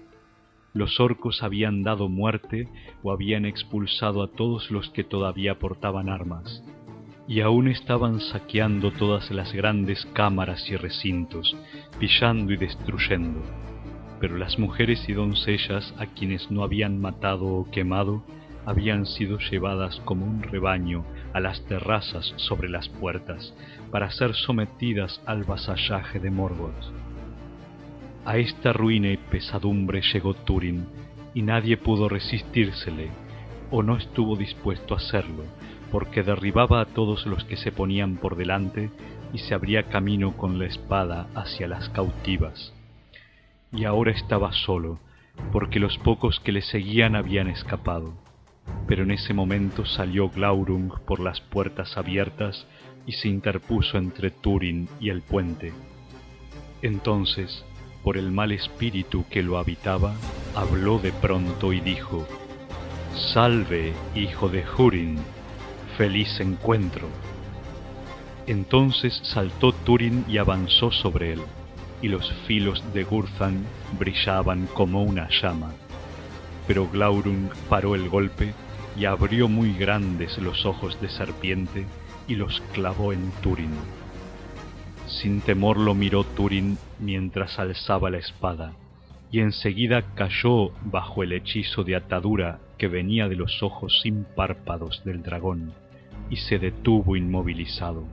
[SPEAKER 1] Los orcos habían dado muerte o habían expulsado a todos los que todavía portaban armas, y aún estaban saqueando todas las grandes cámaras y recintos, pillando y destruyendo. Pero las mujeres y doncellas a quienes no habían matado o quemado habían sido llevadas como un rebaño a las terrazas sobre las puertas para ser sometidas al vasallaje de Morgoth. A esta ruina y pesadumbre llegó Túrin, y nadie pudo resistírsele, o no estuvo dispuesto a hacerlo, porque derribaba a todos los que se ponían por delante y se abría camino con la espada hacia las cautivas. Y ahora estaba solo, porque los pocos que le seguían habían escapado. Pero en ese momento salió Glaurung por las puertas abiertas y se interpuso entre Túrin y el puente. Entonces, por el mal espíritu que lo habitaba, habló de pronto y dijo: «Salve, hijo de Húrin, feliz encuentro». Entonces saltó Túrin y avanzó sobre él, y los filos de Gurthan brillaban como una llama. Pero Glaurung paró el golpe y abrió muy grandes los ojos de serpiente y los clavó en Túrin. Sin temor lo miró Túrin mientras alzaba la espada, y enseguida cayó bajo el hechizo de atadura que venía de los ojos sin párpados del dragón, y se detuvo inmovilizado.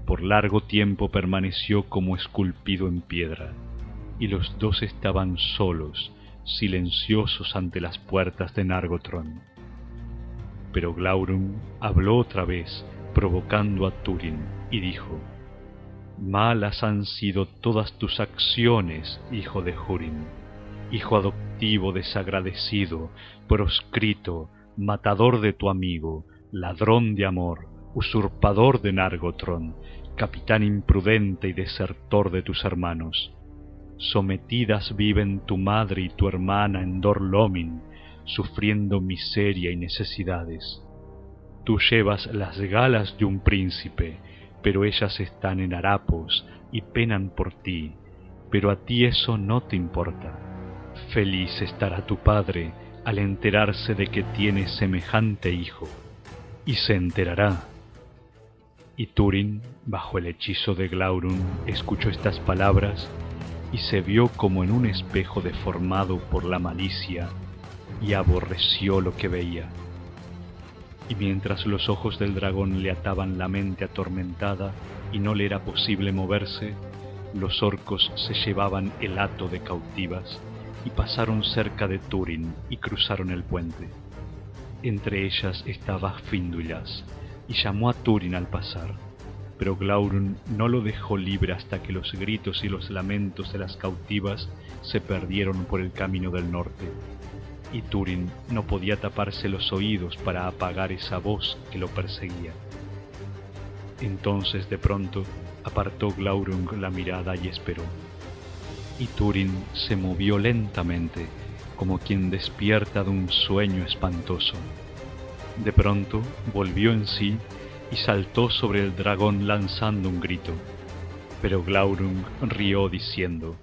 [SPEAKER 1] Por largo tiempo permaneció como esculpido en piedra, y los dos estaban solos, silenciosos ante las puertas de Nargothrond. Pero Glaurung habló otra vez, provocando a Túrin, y dijo: «Malas han sido todas tus acciones, hijo de Húrin, hijo adoptivo desagradecido, proscrito, matador de tu amigo, ladrón de amor, usurpador de Nargothrond, capitán imprudente y desertor de tus hermanos. Sometidas viven tu madre y tu hermana en Dor Lómin, sufriendo miseria y necesidades. Tú llevas las galas de un príncipe, pero ellas están en harapos y penan por ti, pero a ti eso no te importa. Feliz estará tu padre al enterarse de que tienes semejante hijo, y se enterará. Y Túrin, bajo el hechizo de Glaurung, escuchó estas palabras y se vio como en un espejo deformado por la malicia, y aborreció lo que veía. Y mientras los ojos del dragón le ataban la mente atormentada y no le era posible moverse, los orcos se llevaban el hato de cautivas y pasaron cerca de Túrin y cruzaron el puente. Entre ellas estaba Finduilas, y llamó a Túrin al pasar, pero Glaurung no lo dejó libre hasta que los gritos y los lamentos de las cautivas se perdieron por el camino del norte, y Túrin no podía taparse los oídos para apagar esa voz que lo perseguía. Entonces de pronto apartó Glaurung la mirada y esperó, y Túrin se movió lentamente, como quien despierta de un sueño espantoso. De pronto volvió en sí y saltó sobre el dragón lanzando un grito, pero Glaurung rió diciendo: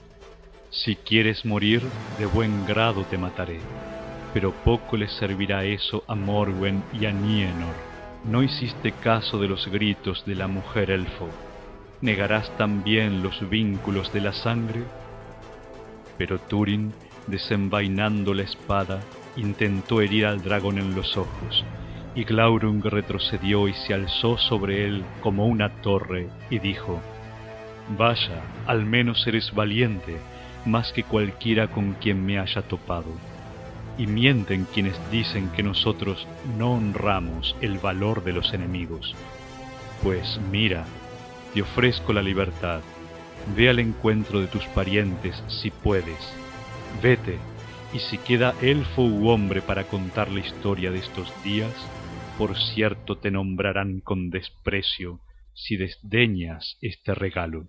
[SPEAKER 1] «Si quieres morir, de buen grado te mataré, pero poco les servirá eso a Morwen y a Nienor. ¿No hiciste caso de los gritos de la mujer elfo? ¿Negarás también los vínculos de la sangre?» Pero Túrin, desenvainando la espada, intentó herir al dragón en los ojos, y Glaurung retrocedió y se alzó sobre él como una torre, y dijo: «Vaya, al menos eres valiente, más que cualquiera con quien me haya topado. Y mienten quienes dicen que nosotros no honramos el valor de los enemigos. Pues mira, te ofrezco la libertad. Ve al encuentro de tus parientes si puedes. Vete, y si queda elfo u hombre para contar la historia de estos días, por cierto te nombrarán con desprecio si desdeñas este regalo».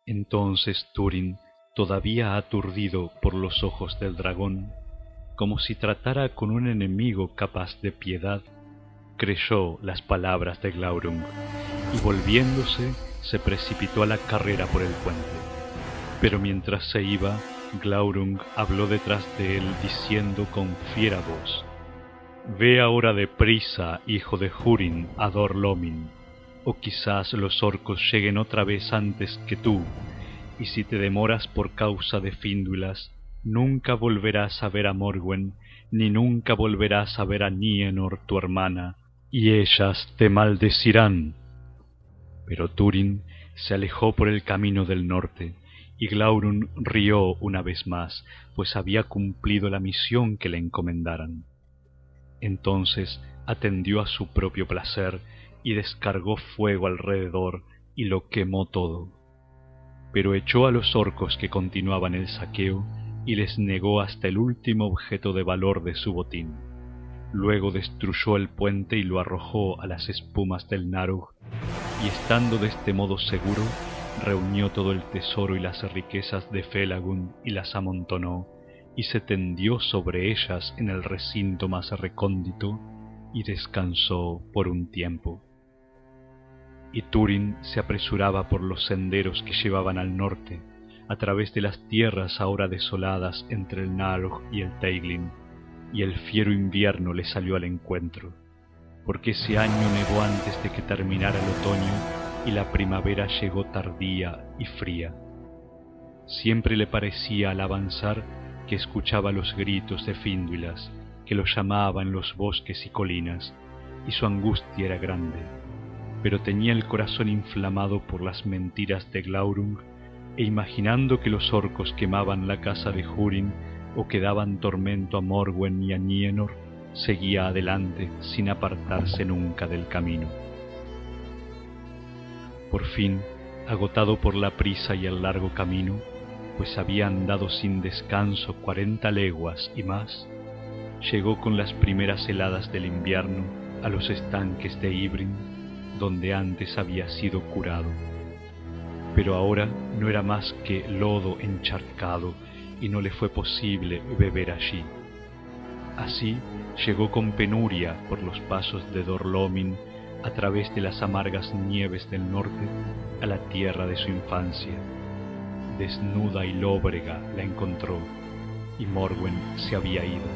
[SPEAKER 1] Entonces Túrin, todavía aturdido por los ojos del dragón, como si tratara con un enemigo capaz de piedad, creyó las palabras de Glaurung, y volviéndose se precipitó a la carrera por el puente. Pero mientras se iba, Glaurung habló detrás de él diciendo con fiera voz: «Ve ahora deprisa, hijo de Húrin, a Dor Lómin, o quizás los orcos lleguen otra vez antes que tú, y si te demoras por causa de Finduilas, nunca volverás a ver a Morwen, ni nunca volverás a ver a Nienor tu hermana, y ellas te maldecirán». Pero Túrin se alejó por el camino del norte, y Glaurung rió una vez más, pues había cumplido la misión que le encomendaran. Entonces atendió a su propio placer y descargó fuego alrededor y lo quemó todo. Pero echó a los orcos que continuaban el saqueo y les negó hasta el último objeto de valor de su botín. Luego destruyó el puente y lo arrojó a las espumas del Narug, y estando de este modo seguro, reunió todo el tesoro y las riquezas de Felagund y las amontonó, y se tendió sobre ellas en el recinto más recóndito, y descansó por un tiempo. Y Túrin se apresuraba por los senderos que llevaban al norte, a través de las tierras ahora desoladas entre el Narug y el Teiglin, y el fiero invierno le salió al encuentro, porque ese año nevó antes de que terminara el otoño y la primavera llegó tardía y fría. Siempre le parecía al avanzar que escuchaba los gritos de Finduilas, que lo llamaba en los bosques y colinas, y su angustia era grande, pero tenía el corazón inflamado por las mentiras de Glaurung, e imaginando que los orcos quemaban la casa de Húrin o que daban tormento a Morwen y a Nienor, seguía adelante sin apartarse nunca del camino. Por fin, agotado por la prisa y el largo camino, pues había andado sin descanso 40 leguas y más, llegó con las primeras heladas del invierno a los estanques de Ybrin, donde antes había sido curado. Pero ahora no era más que lodo encharcado y no le fue posible beber allí. Así llegó con penuria por los pasos de Dor-lómin a través de las amargas nieves del norte a la tierra de su infancia. Desnuda y lóbrega la encontró, y Morwen se había ido.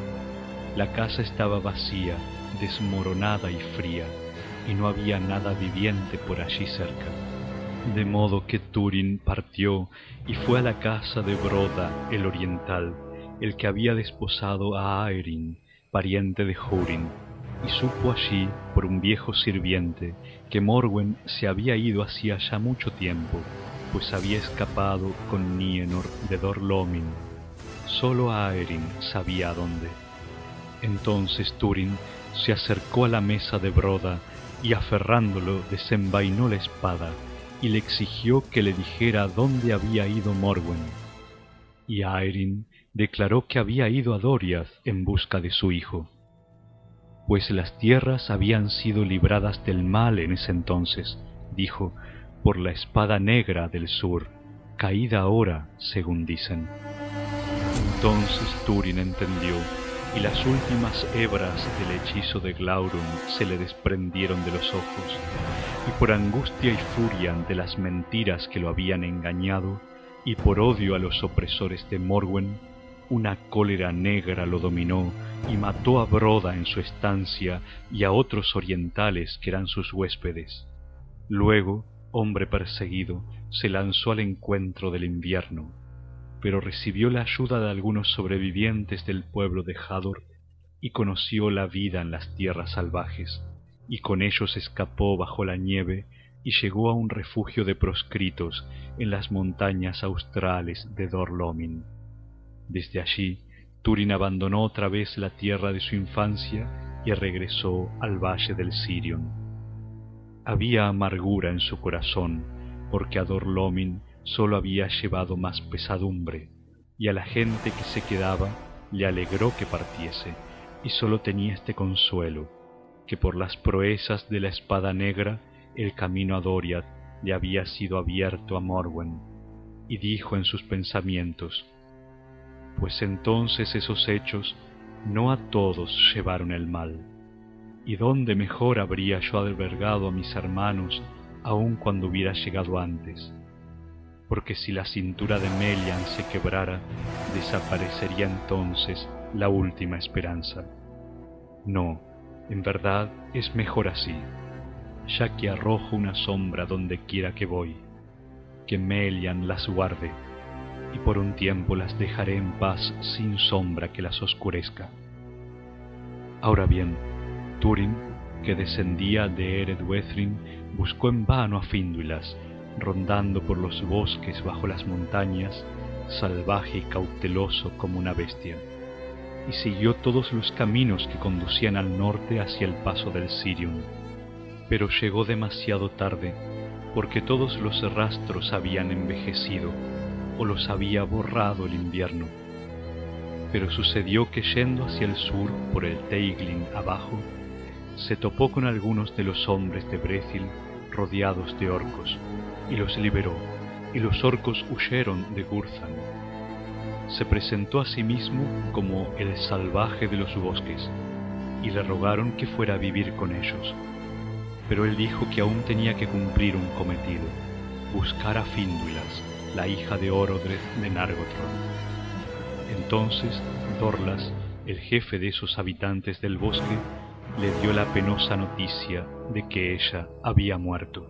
[SPEAKER 1] La casa estaba vacía, desmoronada y fría, y no había nada viviente por allí cerca. De modo que Túrin partió y fue a la casa de Broda el oriental, el que había desposado a Aerin, pariente de Húrin, y supo allí por un viejo sirviente que Morwen se había ido hacía ya mucho tiempo, pues había escapado con Nienor de Dor-lómin. Solo Aerin sabía a dónde. Entonces Túrin se acercó a la mesa de Broda y aferrándolo desenvainó la espada y le exigió que le dijera dónde había ido Morwen. Y Aerin declaró que había ido a Doriath en busca de su hijo, pues las tierras habían sido libradas del mal en ese entonces, dijo, por la espada negra del sur, caída ahora, según dicen. Entonces Túrin entendió, y las últimas hebras del hechizo de Glaurung se le desprendieron de los ojos, y por angustia y furia ante las mentiras que lo habían engañado, y por odio a los opresores de Morwen, una cólera negra lo dominó y mató a Broda en su estancia y a otros orientales que eran sus huéspedes. Luego, hombre perseguido, se lanzó al encuentro del invierno, pero recibió la ayuda de algunos sobrevivientes del pueblo de Hador y conoció la vida en las tierras salvajes, y con ellos escapó bajo la nieve y llegó a un refugio de proscritos en las montañas australes de Dor-lómin. Desde allí, Túrin abandonó otra vez la tierra de su infancia y regresó al valle del Sirion. Había amargura en su corazón, porque a Dor-lómin solo había llevado más pesadumbre, y a la gente que se quedaba le alegró que partiese, y solo tenía este consuelo, que por las proezas de la espada negra el camino a Doriath le había sido abierto a Morwen, y dijo en sus pensamientos: pues entonces esos hechos no a todos llevaron el mal, y dónde mejor habría yo albergado a mis hermanos aun cuando hubiera llegado antes, porque si la cintura de Melian se quebrara, desaparecería entonces la última esperanza. No, en verdad es mejor así, ya que arrojo una sombra donde quiera que voy, que Melian las guarde, y por un tiempo las dejaré en paz sin sombra que las oscurezca. Ahora bien, Túrin, que descendía de Eredwethrin, buscó en vano a Finduilas, rondando por los bosques bajo las montañas, salvaje y cauteloso como una bestia, y siguió todos los caminos que conducían al norte hacia el paso del Sirion. Pero llegó demasiado tarde, porque todos los rastros habían envejecido, o los había borrado el invierno. Pero sucedió que yendo hacia el sur por el Teiglin abajo, se topó con algunos de los hombres de Brethil rodeados de orcos, y los liberó, y los orcos huyeron de Gurthan. Se presentó a sí mismo como el salvaje de los bosques, y le rogaron que fuera a vivir con ellos. Pero él dijo que aún tenía que cumplir un cometido: buscar a Finduilas, la hija de Orodreth de Nargothrond. Entonces Dorlas, el jefe de esos habitantes del bosque, le dio la penosa noticia de que ella había muerto,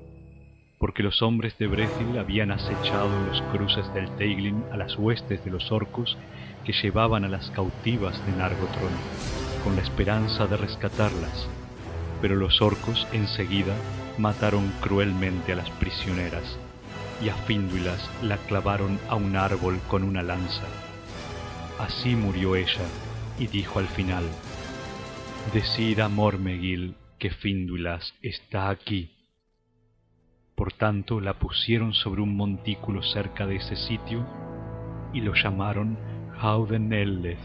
[SPEAKER 1] porque los hombres de Brethil habían acechado en los cruces del Teiglin a las huestes de los orcos que llevaban a las cautivas de Nargothrond, con la esperanza de rescatarlas, pero los orcos enseguida mataron cruelmente a las prisioneras, y a Finduilas la clavaron a un árbol con una lanza. Así murió ella, y dijo al final: decid a Mormegil que Finduilas está aquí. Por tanto la pusieron sobre un montículo cerca de ese sitio, y lo llamaron Howden Elleth,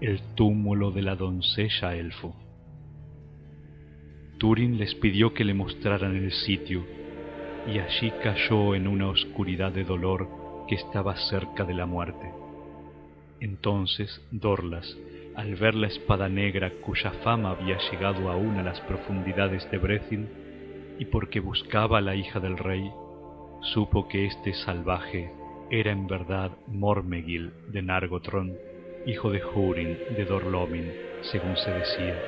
[SPEAKER 1] el túmulo de la doncella elfo. Túrin les pidió que le mostraran el sitio, y allí cayó en una oscuridad de dolor que estaba cerca de la muerte. Entonces Dorlas, al ver la espada negra cuya fama había llegado aún a las profundidades de Brethil, y porque buscaba a la hija del rey, supo que este salvaje era en verdad Mormegil de Nargothrond, hijo de Húrin de Dor Lómin, según se decía.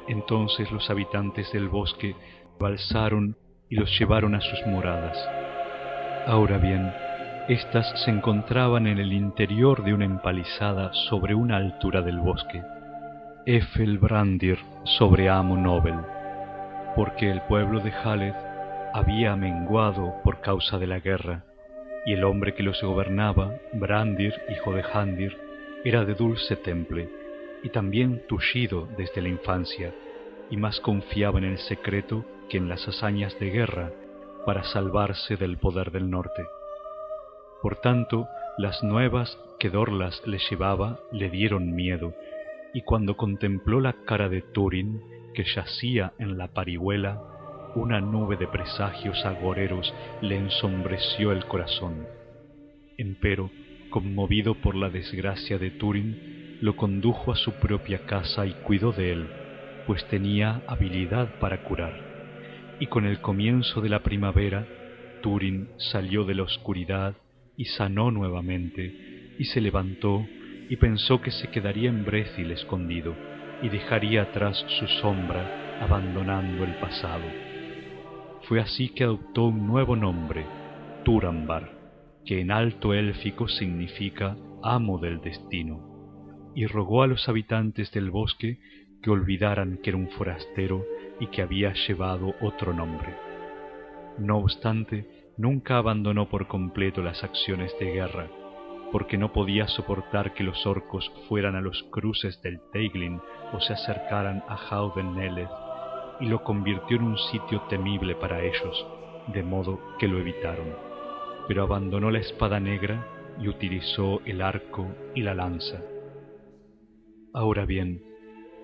[SPEAKER 1] Entonces los habitantes del bosque lo alzaron y los llevaron a sus moradas. Ahora bien, éstas se encontraban en el interior de una empalizada sobre una altura del bosque, Efelbrandir sobre Amo Nobel, porque el pueblo de Haleth había menguado por causa de la guerra, y el hombre que los gobernaba, Brandir, hijo de Handir, era de dulce temple, y también tullido desde la infancia, y más confiaba en el secreto que en las hazañas de guerra para salvarse del poder del norte. Por tanto, las nuevas que Dorlas le llevaba le dieron miedo, y cuando contempló la cara de Túrin, que yacía en la parihuela, una nube de presagios agoreros le ensombreció el corazón. Empero, conmovido por la desgracia de Túrin, lo condujo a su propia casa y cuidó de él, pues tenía habilidad para curar. Y con el comienzo de la primavera, Túrin salió de la oscuridad y sanó nuevamente, y se levantó y pensó que se quedaría en Brethil escondido, y dejaría atrás su sombra, abandonando el pasado. Fue así que adoptó un nuevo nombre, Turambar, que en alto élfico significa amo del destino, y rogó a los habitantes del bosque que olvidaran que era un forastero y que había llevado otro nombre. No obstante, nunca abandonó por completo las acciones de guerra, porque no podía soportar que los orcos fueran a los cruces del Teiglin o se acercaran a Howden Neleth, y lo convirtió en un sitio temible para ellos, de modo que lo evitaron. Pero abandonó la espada negra y utilizó el arco y la lanza. Ahora bien,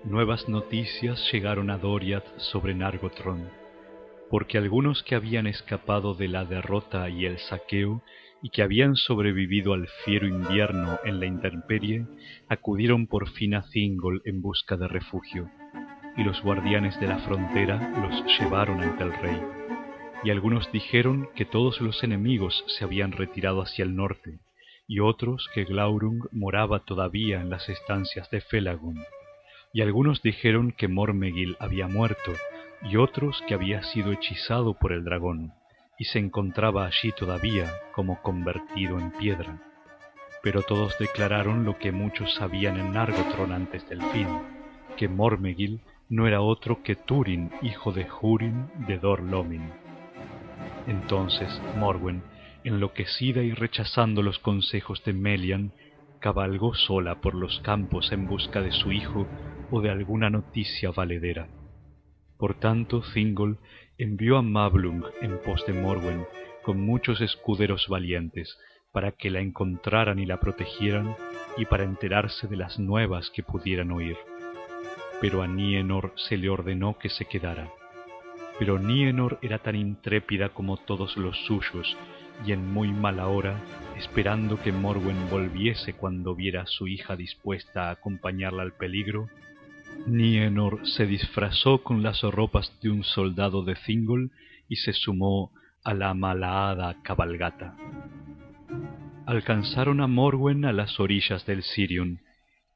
[SPEAKER 1] nuevas noticias llegaron a Doriath sobre Nargothrond, porque algunos que habían escapado de la derrota y el saqueo y que habían sobrevivido al fiero invierno en la intemperie, acudieron por fin a Thingol en busca de refugio, y los guardianes de la frontera los llevaron ante el rey. Y algunos dijeron que todos los enemigos se habían retirado hacia el norte, y otros que Glaurung moraba todavía en las estancias de Felagund. Y algunos dijeron que Mormegil había muerto, y otros que había sido hechizado por el dragón, y se encontraba allí todavía como convertido en piedra. Pero todos declararon lo que muchos sabían en Nargothrond antes del fin, que Mormegil no era otro que Túrin, hijo de Húrin de Dor Lómin. Entonces Morwen, enloquecida y rechazando los consejos de Melian, cabalgó sola por los campos en busca de su hijo o de alguna noticia valedera. Por tanto, Thingol envió a Mablung en pos de Morwen con muchos escuderos valientes, para que la encontraran y la protegieran, y para enterarse de las nuevas que pudieran oír. Pero a Nienor se le ordenó que se quedara. Pero Nienor era tan intrépida como todos los suyos, y en muy mala hora, esperando que Morwen volviese cuando viera a su hija dispuesta a acompañarla al peligro, Nienor se disfrazó con las ropas de un soldado de Thingol y se sumó a la malhada cabalgata. Alcanzaron a Morwen a las orillas del Sirion,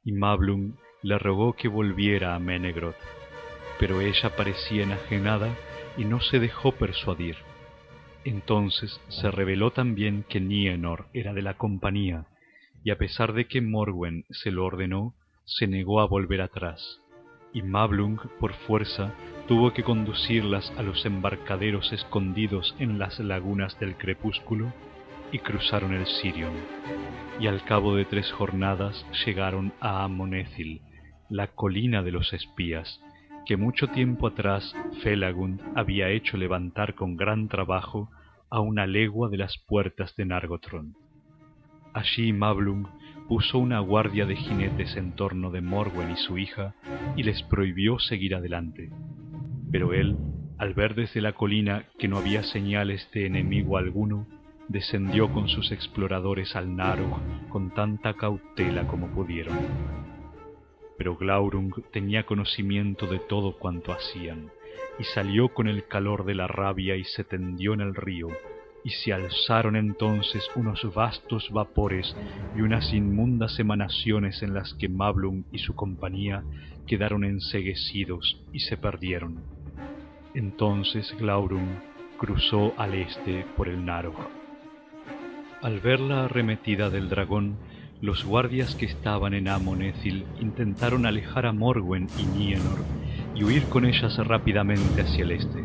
[SPEAKER 1] y Mablung le rogó que volviera a Menegroth, pero ella parecía enajenada y no se dejó persuadir. Entonces se reveló también que Nienor era de la compañía, y a pesar de que Morwen se lo ordenó, se negó a volver atrás, y Mablung por fuerza tuvo que conducirlas a los embarcaderos escondidos en las lagunas del crepúsculo, y cruzaron el Sirion, y al cabo de 3 jornadas llegaron a Amonethil, la colina de los espías, que mucho tiempo atrás Felagund había hecho levantar con gran trabajo a una legua de las puertas de Nargothrond. Allí Mablung puso una guardia de jinetes en torno de Morwen y su hija, y les prohibió seguir adelante. Pero él, al ver desde la colina que no había señales de enemigo alguno, descendió con sus exploradores al Narog con tanta cautela como pudieron. Pero Glaurung tenía conocimiento de todo cuanto hacían, y salió con el calor de la rabia y se tendió en el río, y se alzaron entonces unos vastos vapores y unas inmundas emanaciones en las que Mablung y su compañía quedaron enceguecidos y se perdieron. Entonces Glaurung cruzó al este por el Narog. Al ver la arremetida del dragón, los guardias que estaban en Amon Ethil intentaron alejar a Morwen y Nienor y huir con ellas rápidamente hacia el este.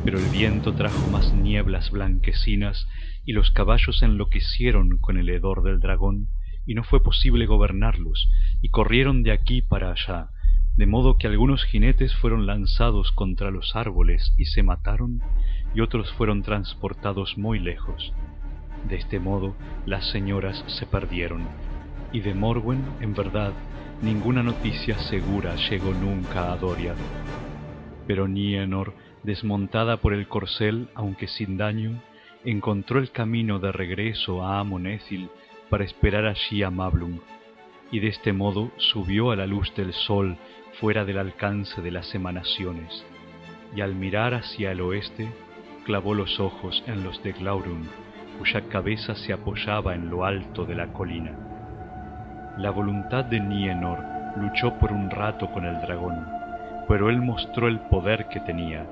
[SPEAKER 1] Pero el viento trajo más nieblas blanquecinas y los caballos enloquecieron con el hedor del dragón y no fue posible gobernarlos, y corrieron de aquí para allá, de modo que algunos jinetes fueron lanzados contra los árboles y se mataron, y otros fueron transportados muy lejos. De este modo las señoras se perdieron, y de Morwen, en verdad, ninguna noticia segura llegó nunca a Doriath. Pero Nienor, desmontada por el corcel, aunque sin daño, encontró el camino de regreso a Amon Ethil para esperar allí a Mablung, y de este modo subió a la luz del sol fuera del alcance de las emanaciones, y al mirar hacia el oeste, clavó los ojos en los de Glaurung, cuya cabeza se apoyaba en lo alto de la colina. La voluntad de Nienor luchó por un rato con el dragón, pero él mostró el poder que tenía,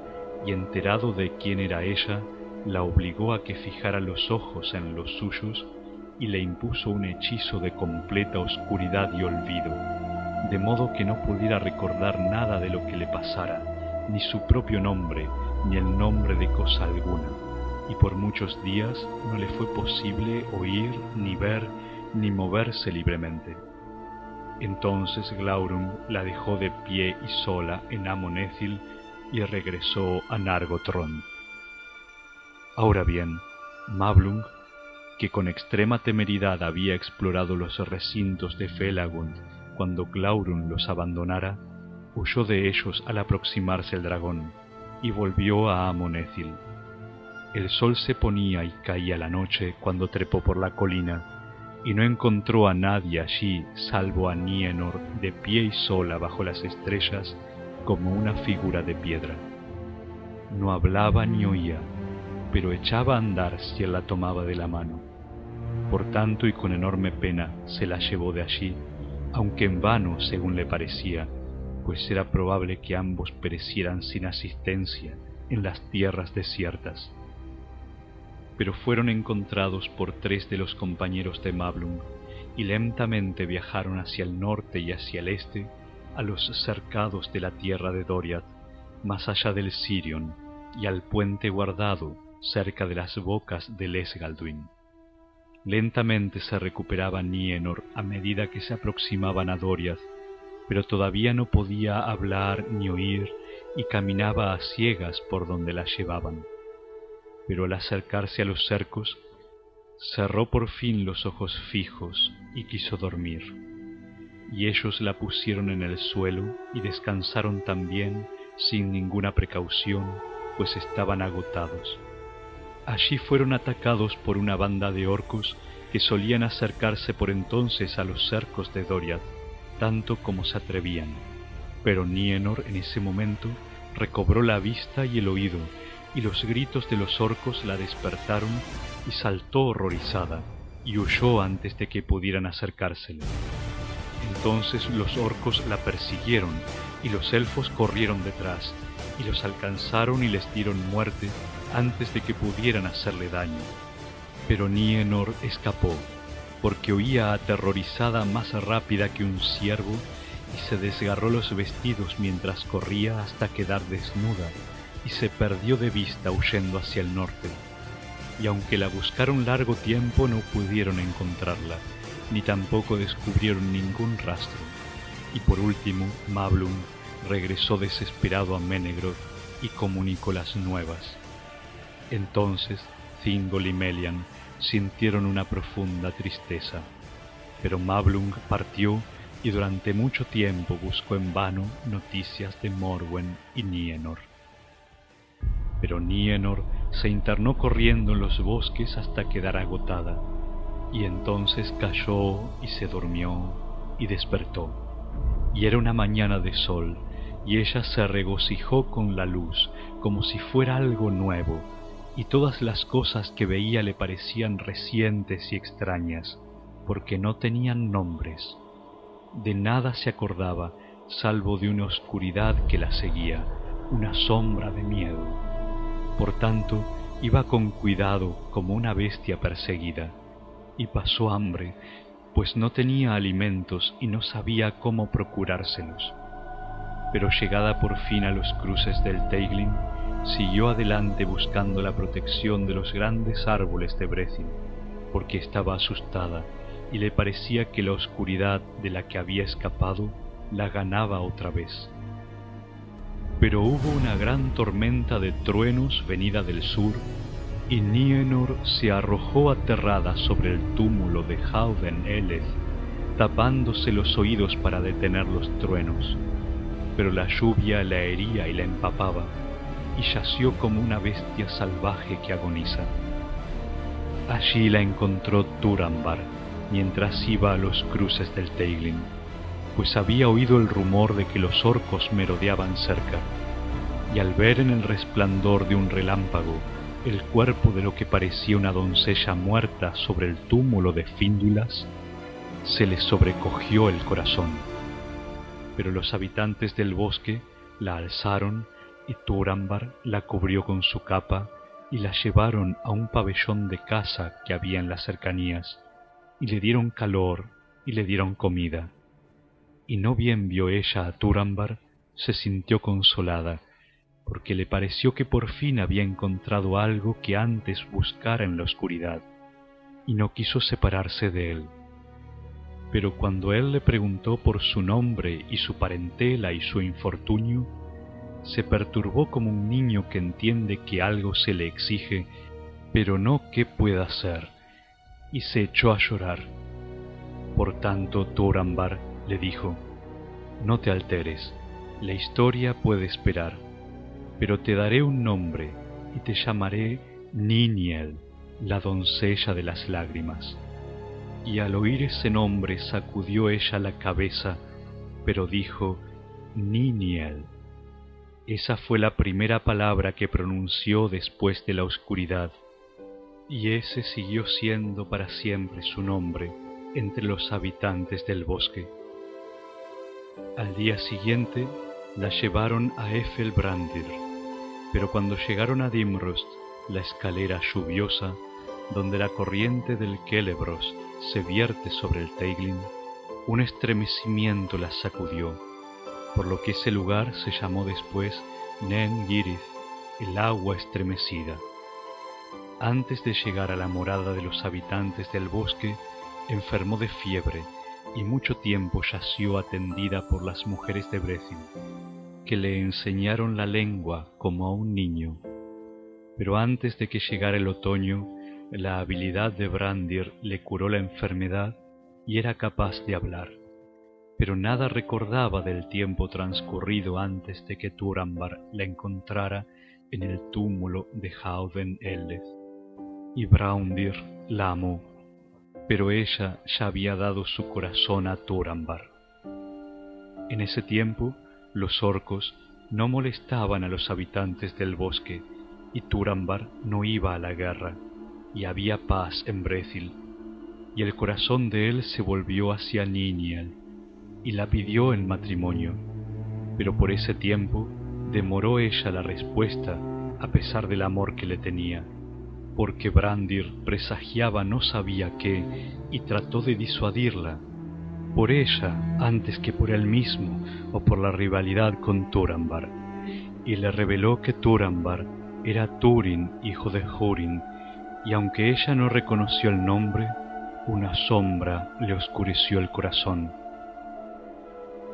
[SPEAKER 1] y enterado de quién era ella, la obligó a que fijara los ojos en los suyos y le impuso un hechizo de completa oscuridad y olvido, de modo que no pudiera recordar nada de lo que le pasara, ni su propio nombre, ni el nombre de cosa alguna, y por muchos días no le fue posible oír, ni ver, ni moverse libremente. Entonces Glaurung la dejó de pie y sola en Amon Ethil y regresó a Nargothrond. Ahora bien, Mablung, que con extrema temeridad había explorado los recintos de Felagund cuando Glaurung los abandonara, huyó de ellos al aproximarse el dragón, y volvió a Amon Ethil. El sol se ponía y caía la noche cuando trepó por la colina, y no encontró a nadie allí salvo a Nienor de pie y sola bajo las estrellas como una figura de piedra. No hablaba ni oía, pero echaba a andar si él la tomaba de la mano. Por tanto y con enorme pena se la llevó de allí, aunque en vano según le parecía, pues era probable que ambos perecieran sin asistencia en las tierras desiertas. Pero fueron encontrados por 3 de los compañeros de Mablung, y lentamente viajaron hacia el norte y hacia el este, a los cercados de la tierra de Doriath, más allá del Sirion, y al puente guardado cerca de las bocas del Esgalduin. Lentamente se recuperaba Nienor a medida que se aproximaban a Doriath, pero todavía no podía hablar ni oír, y caminaba a ciegas por donde la llevaban. Pero al acercarse a los cercos, cerró por fin los ojos fijos y quiso dormir. Y ellos la pusieron en el suelo y descansaron también sin ninguna precaución, pues estaban agotados. Allí fueron atacados por una banda de orcos que solían acercarse por entonces a los cercos de Doriath, tanto como se atrevían. Pero Nienor en ese momento recobró la vista y el oído, y los gritos de los orcos la despertaron y saltó horrorizada, y huyó antes de que pudieran acercársele. Entonces los orcos la persiguieron, y los elfos corrieron detrás, y los alcanzaron y les dieron muerte antes de que pudieran hacerle daño. Pero Nienor escapó, porque huía aterrorizada más rápida que un ciervo, y se desgarró los vestidos mientras corría hasta quedar desnuda, y se perdió de vista huyendo hacia el norte. Y aunque la buscaron largo tiempo no pudieron encontrarla, ni tampoco descubrieron ningún rastro. Y por último Mablung regresó desesperado a Menegroth y comunicó las nuevas. Entonces Thingol y Melian sintieron una profunda tristeza, pero Mablung partió y durante mucho tiempo buscó en vano noticias de Morwen y Nienor. Pero Nienor se internó corriendo en los bosques hasta quedar agotada, y entonces cayó y se durmió y despertó. Y era una mañana de sol, y ella se regocijó con la luz, como si fuera algo nuevo, y todas las cosas que veía le parecían recientes y extrañas, porque no tenían nombres. De nada se acordaba, salvo de una oscuridad que la seguía, una sombra de miedo. Por tanto, iba con cuidado como una bestia perseguida, y pasó hambre, pues no tenía alimentos y no sabía cómo procurárselos. Pero llegada por fin a los cruces del Teiglin, siguió adelante buscando la protección de los grandes árboles de Brethil, porque estaba asustada y le parecía que la oscuridad de la que había escapado la ganaba otra vez. Pero hubo una gran tormenta de truenos venida del sur, y Nienor se arrojó aterrada sobre el túmulo de Hauden-Eleth, tapándose los oídos para detener los truenos. Pero la lluvia la hería y la empapaba, y yació como una bestia salvaje que agoniza. Allí la encontró Turambar, mientras iba a los cruces del Teiglin, pues había oído el rumor de que los orcos merodeaban cerca, y al ver en el resplandor de un relámpago el cuerpo de lo que parecía una doncella muerta sobre el túmulo de Fíndulas, se le sobrecogió el corazón. Pero los habitantes del bosque la alzaron y Turambar la cubrió con su capa y la llevaron a un pabellón de caza que había en las cercanías, y le dieron calor y le dieron comida. Y no bien vio ella a Turambar, se sintió consolada, porque le pareció que por fin había encontrado algo que antes buscara en la oscuridad, y no quiso separarse de él. Pero cuando él le preguntó por su nombre y su parentela y su infortunio, se perturbó como un niño que entiende que algo se le exige, pero no qué pueda hacer, y se echó a llorar. Por tanto, Turambar le dijo: «No te alteres, la historia puede esperar, pero te daré un nombre y te llamaré Niniel, la doncella de las lágrimas». Y al oír ese nombre sacudió ella la cabeza, pero dijo: «Niniel». Esa fue la primera palabra que pronunció después de la oscuridad, y ese siguió siendo para siempre su nombre entre los habitantes del bosque. Al día siguiente la llevaron a Efelbrandir, pero cuando llegaron a Dimrost, la escalera lluviosa, donde la corriente del Celebrost se vierte sobre el Teiglin, un estremecimiento la sacudió, por lo que ese lugar se llamó después Nen Girith, el agua estremecida. Antes de llegar a la morada de los habitantes del bosque, enfermó de fiebre y mucho tiempo yació atendida por las mujeres de Brethil, que le enseñaron la lengua como a un niño. Pero antes de que llegara el otoño, la habilidad de Brandir le curó la enfermedad y era capaz de hablar, pero nada recordaba del tiempo transcurrido antes de que Turambar la encontrara en el túmulo de Hauden-Eleth. Y Brandir la amó, pero ella ya había dado su corazón a Turambar. En ese tiempo, los orcos no molestaban a los habitantes del bosque, y Turambar no iba a la guerra, y había paz en Brethil, y el corazón de él se volvió hacia Niniel, y la pidió en matrimonio, pero por ese tiempo demoró ella la respuesta a pesar del amor que le tenía, porque Brandir presagiaba no sabía qué y trató de disuadirla, por ella antes que por él mismo o por la rivalidad con Turambar, y le reveló que Turambar era Túrin, hijo de Húrin, y aunque ella no reconoció el nombre, una sombra le oscureció el corazón.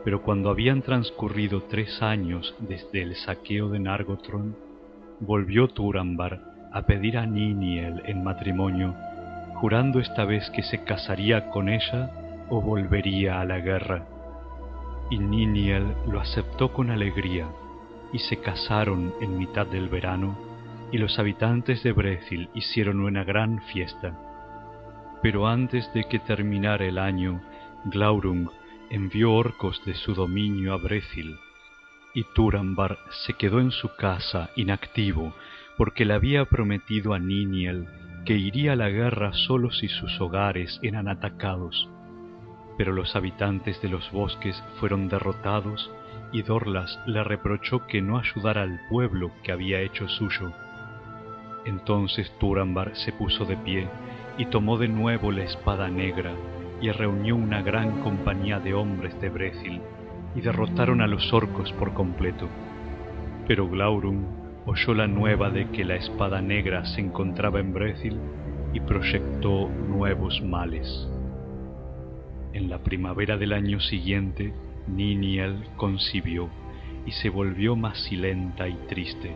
[SPEAKER 1] Pero cuando habían transcurrido 3 años desde el saqueo de Nargothrond, volvió Turambar a pedir a Niniel en matrimonio, jurando esta vez que se casaría con ella o volvería a la guerra. Y Niniel lo aceptó con alegría, y se casaron en mitad del verano, y los habitantes de Brethil hicieron una gran fiesta. Pero antes de que terminara el año, Glaurung envió orcos de su dominio a Brethil, y Turambar se quedó en su casa inactivo, porque le había prometido a Niniel que iría a la guerra solo si sus hogares eran atacados. Pero los habitantes de los bosques fueron derrotados, y Dorlas le reprochó que no ayudara al pueblo que había hecho suyo. Entonces Turambar se puso de pie, y tomó de nuevo la espada negra, y reunió una gran compañía de hombres de Brethil, y derrotaron a los orcos por completo. Pero Glaurung oyó la nueva de que la espada negra se encontraba en Brethil, y proyectó nuevos males. En la primavera del año siguiente, Niniel concibió, y se volvió macilenta y triste,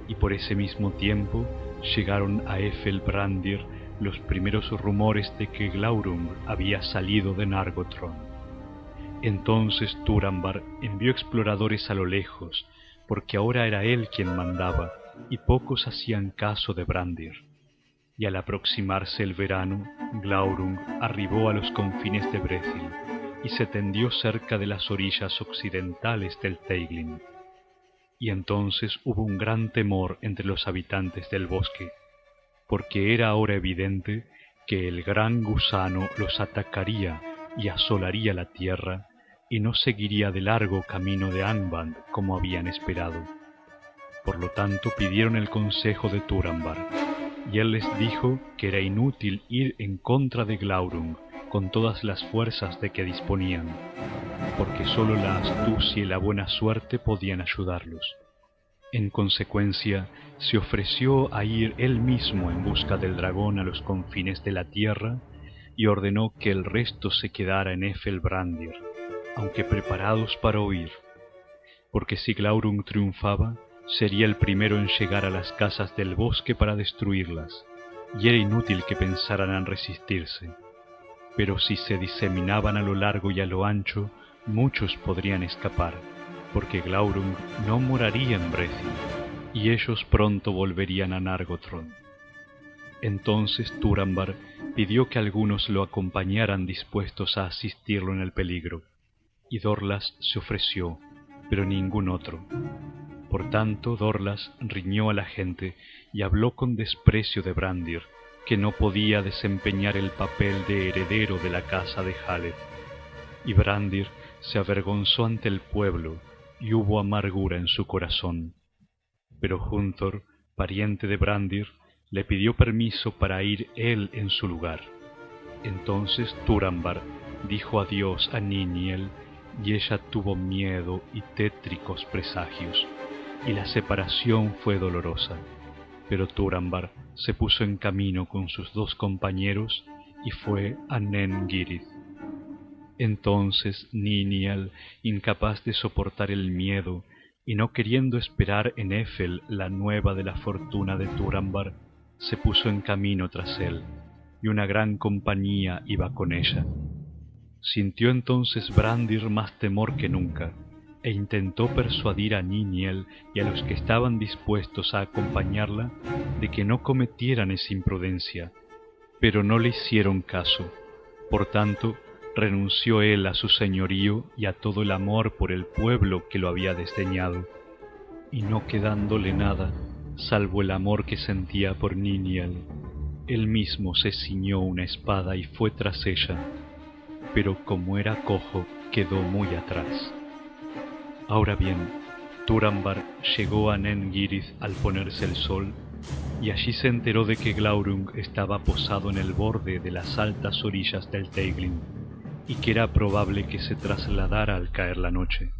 [SPEAKER 1] y por ese mismo tiempo llegaron a Efelbrandir los primeros rumores de que Glaurung había salido de Nargothrond. Entonces Turambar envió exploradores a lo lejos, porque ahora era él quien mandaba, y pocos hacían caso de Brandir. Y al aproximarse el verano, Glaurung arribó a los confines de Brethil, y se tendió cerca de las orillas occidentales del Teiglin. Y entonces hubo un gran temor entre los habitantes del bosque, porque era ahora evidente que el gran gusano los atacaría y asolaría la tierra, y no seguiría de largo camino de Angband como habían esperado. Por lo tanto pidieron el consejo de Turambar, y él les dijo que era inútil ir en contra de Glaurung con todas las fuerzas de que disponían, porque sólo la astucia y la buena suerte podían ayudarlos. En consecuencia, se ofreció a ir él mismo en busca del dragón a los confines de la tierra, y ordenó que el resto se quedara en Efelbrandir, aunque preparados para huir, porque si Glaurung triunfaba, sería el primero en llegar a las casas del bosque para destruirlas, y era inútil que pensaran en resistirse. Pero si se diseminaban a lo largo y a lo ancho, muchos podrían escapar, porque Glaurung no moraría en Brethil, y ellos pronto volverían a Nargothrond. Entonces Turambar pidió que algunos lo acompañaran dispuestos a asistirlo en el peligro, y Dorlas se ofreció, pero ningún otro. Por tanto Dorlas riñó a la gente y habló con desprecio de Brandir, que no podía desempeñar el papel de heredero de la casa de Haleth. Y Brandir se avergonzó ante el pueblo, y hubo amargura en su corazón. Pero Hunthor, pariente de Brandir, le pidió permiso para ir él en su lugar. Entonces Turambar dijo adiós a Niniel, y ella tuvo miedo y tétricos presagios, y la separación fue dolorosa. Pero Turambar se puso en camino con sus dos compañeros y fue a Nen-Girith. Entonces Niniel, incapaz de soportar el miedo y no queriendo esperar en Éfel la nueva de la fortuna de Turambar, se puso en camino tras él, y una gran compañía iba con ella. Sintió entonces Brandir más temor que nunca, e intentó persuadir a Niniel y a los que estaban dispuestos a acompañarla de que no cometieran esa imprudencia, pero no le hicieron caso. Por tanto, renunció él a su señorío y a todo el amor por el pueblo que lo había desdeñado, y no quedándole nada, salvo el amor que sentía por Niniel, él mismo se ciñó una espada y fue tras ella, pero como era cojo, quedó muy atrás. Ahora bien, Turambar llegó a Nen-Girith al ponerse el sol, y allí se enteró de que Glaurung estaba posado en el borde de las altas orillas del Teiglin, y que era probable que se trasladara al caer la noche.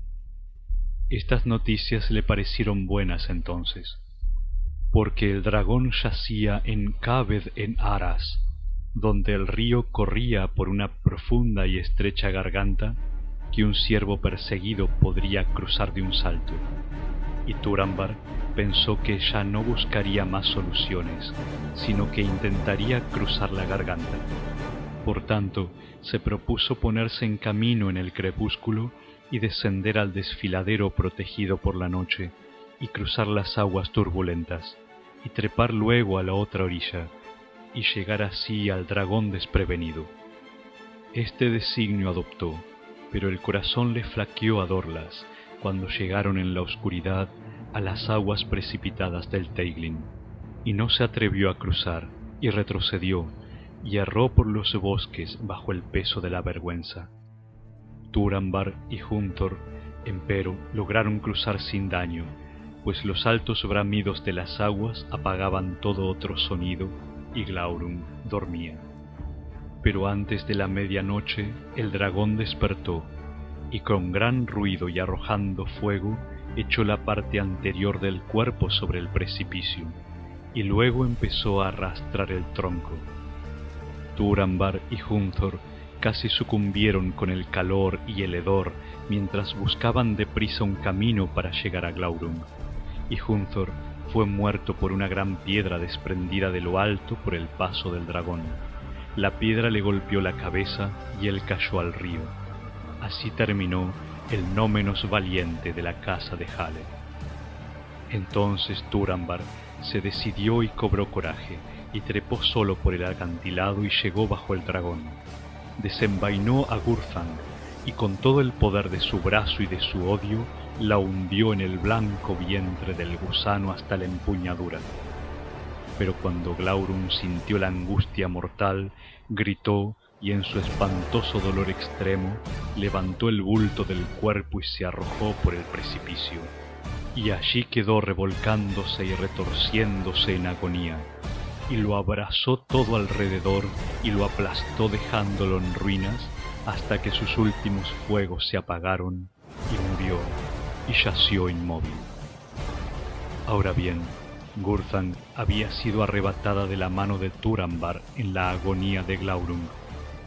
[SPEAKER 1] Estas noticias le parecieron buenas entonces, porque el dragón yacía en Kaved en Aras, donde el río corría por una profunda y estrecha garganta que un ciervo perseguido podría cruzar de un salto. Y Turambar pensó que ya no buscaría más soluciones, sino que intentaría cruzar la garganta. Por tanto, se propuso ponerse en camino en el crepúsculo y descender al desfiladero protegido por la noche, y cruzar las aguas turbulentas. y trepar luego a la otra orilla, y llegar así al dragón desprevenido. Este designio adoptó, pero el corazón le flaqueó a Dorlas cuando llegaron en la oscuridad a las aguas precipitadas del Teiglin, y no se atrevió a cruzar, y retrocedió, y erró por los bosques bajo el peso de la vergüenza. Turambar y Hunthor, empero, lograron cruzar sin daño, pues los altos bramidos de las aguas apagaban todo otro sonido, y Glaurung dormía. Pero antes de la medianoche el dragón despertó, y con gran ruido y arrojando fuego echó la parte anterior del cuerpo sobre el precipicio, y luego empezó a arrastrar el tronco. Turambar y Hunthor casi sucumbieron con el calor y el hedor mientras buscaban deprisa un camino para llegar a Glaurung, y Hunthor fue muerto por una gran piedra desprendida de lo alto por el paso del dragón. La piedra le golpeó la cabeza y él cayó al río. Así terminó el no menos valiente de la casa de Hale. Entonces Turambar se decidió y cobró coraje, y trepó solo por el acantilado y llegó bajo el dragón. Desenvainó a Gurthang, y con todo el poder de su brazo y de su odio, la hundió en el blanco vientre del gusano hasta la empuñadura. Pero cuando Glaurung sintió la angustia mortal, gritó y en su espantoso dolor extremo levantó el bulto del cuerpo y se arrojó por el precipicio. Y allí quedó revolcándose y retorciéndose en agonía, y lo abrazó todo alrededor y lo aplastó dejándolo en ruinas hasta que sus últimos fuegos se apagaron y murió y yació inmóvil. Ahora bien, Gurthang había sido arrebatada de la mano de Turambar en la agonía de Glaurung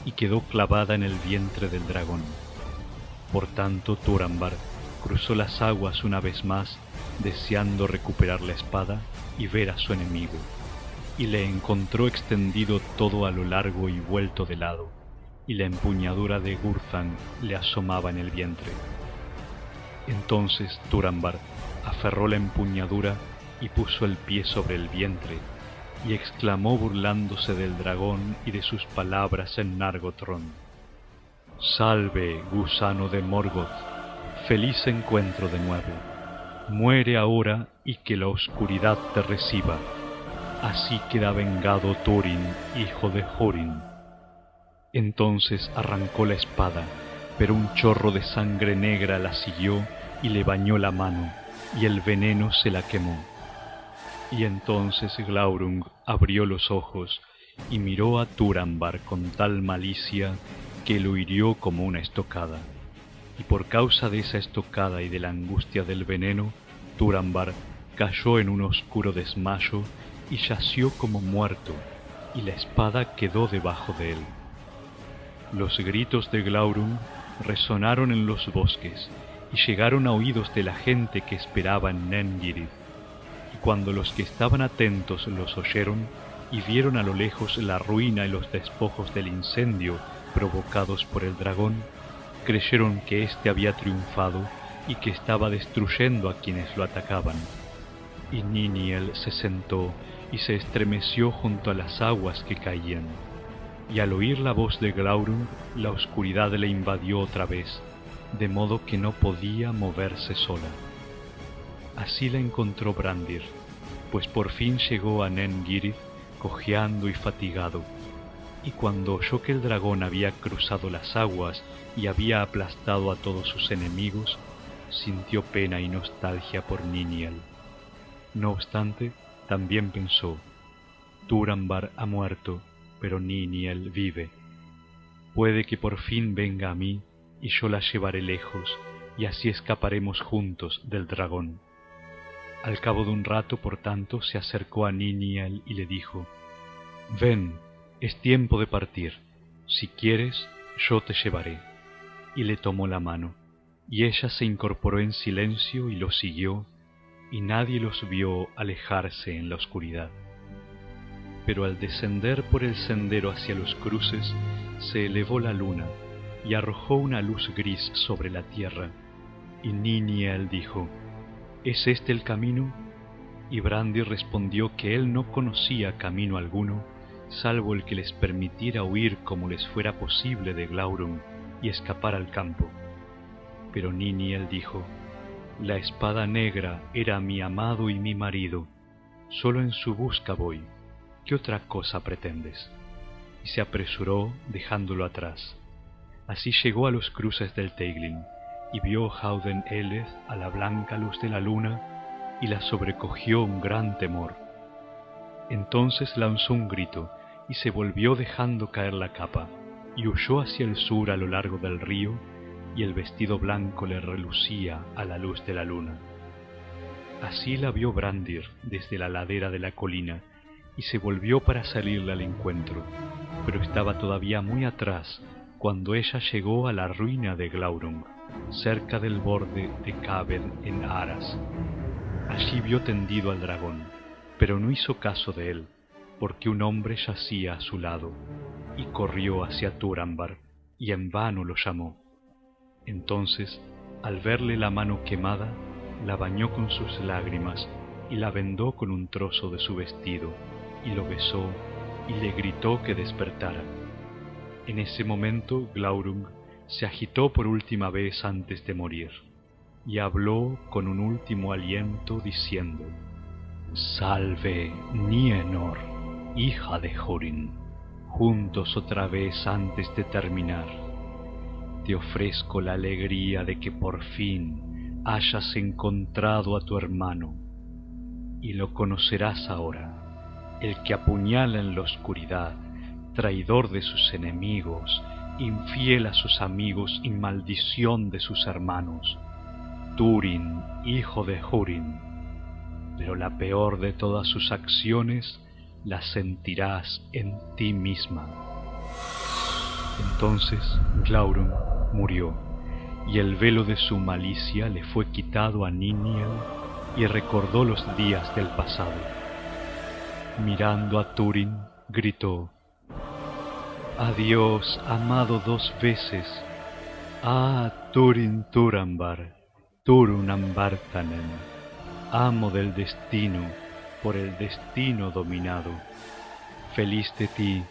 [SPEAKER 1] y quedó clavada en el vientre del dragón. Por tanto, Turambar cruzó las aguas una vez más, deseando recuperar la espada y ver a su enemigo, y le encontró extendido todo a lo largo y vuelto de lado, y la empuñadura de Gurthang le asomaba en el vientre. Entonces Turambar aferró la empuñadura y puso el pie sobre el vientre, y exclamó burlándose del dragón y de sus palabras en Nargothrond: «Salve, gusano de Morgoth, feliz encuentro de nuevo. Muere ahora y que la oscuridad te reciba. Así queda vengado Túrin, hijo de Húrin». Entonces arrancó la espada, pero un chorro de sangre negra la siguió y le bañó la mano, y el veneno se la quemó. Y entonces Glaurung abrió los ojos y miró a Turambar con tal malicia que lo hirió como una estocada. Y por causa de esa estocada y de la angustia del veneno, Turambar cayó en un oscuro desmayo y yació como muerto, y la espada quedó debajo de él. Los gritos de Glaurung resonaron en los bosques y llegaron a oídos de la gente que esperaba en Nen Girith. Y cuando los que estaban atentos los oyeron y vieron a lo lejos la ruina y los despojos del incendio provocados por el dragón, creyeron que éste había triunfado y que estaba destruyendo a quienes lo atacaban. Y Niniel se sentó y se estremeció junto a las aguas que caían, y al oír la voz de Glaurung la oscuridad le invadió otra vez, de modo que no podía moverse sola. Así la encontró Brandir, pues por fin llegó a Nen Girith cojeando y fatigado, y cuando oyó que el dragón había cruzado las aguas y había aplastado a todos sus enemigos, sintió pena y nostalgia por Niniel. No obstante, también pensó: Turambar ha muerto, pero Niniel vive. Puede que por fin venga a mí y yo la llevaré lejos, y así escaparemos juntos del dragón. Al cabo de un rato, por tanto, se acercó a Niniel y le dijo: «Ven, es tiempo de partir. Si quieres, yo te llevaré». Y le tomó la mano, y ella se incorporó en silencio y lo siguió, y nadie los vio alejarse en la oscuridad. Pero al descender por el sendero hacia los cruces, se elevó la luna y arrojó una luz gris sobre la tierra, y Niniel dijo: «¿Es este el camino?». Y Brandir respondió que él no conocía camino alguno, salvo el que les permitiera huir como les fuera posible de Glaurung y escapar al campo. Pero Niniel dijo: «La espada negra era mi amado y mi marido, solo en su busca voy, ¿qué otra cosa pretendes?». Y se apresuró dejándolo atrás. Así llegó a los cruces del Teiglin, y vio Howden Eleth a la blanca luz de la luna, y la sobrecogió un gran temor. Entonces lanzó un grito, y se volvió dejando caer la capa, y huyó hacia el sur a lo largo del río, y el vestido blanco le relucía a la luz de la luna. Así la vio Brandir desde la ladera de la colina, y se volvió para salirle al encuentro, pero estaba todavía muy atrás cuando ella llegó a la ruina de Glaurung, cerca del borde de Cabed en Aras. Allí vio tendido al dragón, pero no hizo caso de él, porque un hombre yacía a su lado, y corrió hacia Turambar, y en vano lo llamó. Entonces, al verle la mano quemada, la bañó con sus lágrimas, y la vendó con un trozo de su vestido, y lo besó, y le gritó que despertara. En ese momento Glaurung se agitó por última vez antes de morir, y habló con un último aliento diciendo: «Salve, Nienor, hija de Húrin, juntos otra vez antes de terminar. Te ofrezco la alegría de que por fin hayas encontrado a tu hermano, y lo conocerás ahora, el que apuñala en la oscuridad, traidor de sus enemigos, infiel a sus amigos y maldición de sus hermanos, Túrin, hijo de Húrin. Pero la peor de todas sus acciones la sentirás en ti misma». Entonces Glaurung murió, y el velo de su malicia le fue quitado a Niniel, y recordó los días del pasado. Mirando a Túrin, gritó: «Adiós, amado 2 veces. Ah, Túrin Turambar, Turun Ambartanen, amo del destino, por el destino dominado. Feliz de ti,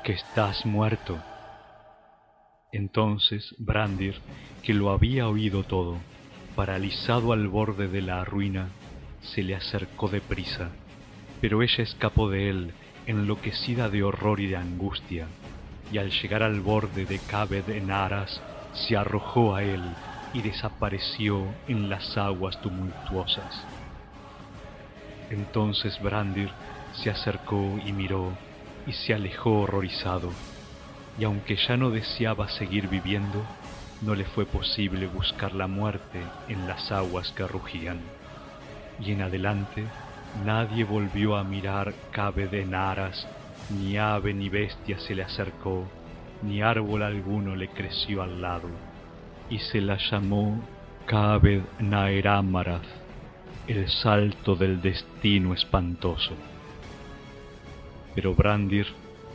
[SPEAKER 1] que estás muerto». Entonces Brandir, que lo había oído todo, paralizado al borde de la ruina, se le acercó deprisa, pero ella escapó de él, enloquecida de horror y de angustia, y al llegar al borde de Cabed en Aras, se arrojó a él y desapareció en las aguas tumultuosas. Entonces Brandir se acercó y miró, y se alejó horrorizado, y aunque ya no deseaba seguir viviendo, no le fue posible buscar la muerte en las aguas que rugían. Y en adelante nadie volvió a mirar Cabed en Aras, ni ave ni bestia se le acercó, ni árbol alguno le creció al lado, y se la llamó Cabed Naeramarath, el salto del destino espantoso. Pero Brandir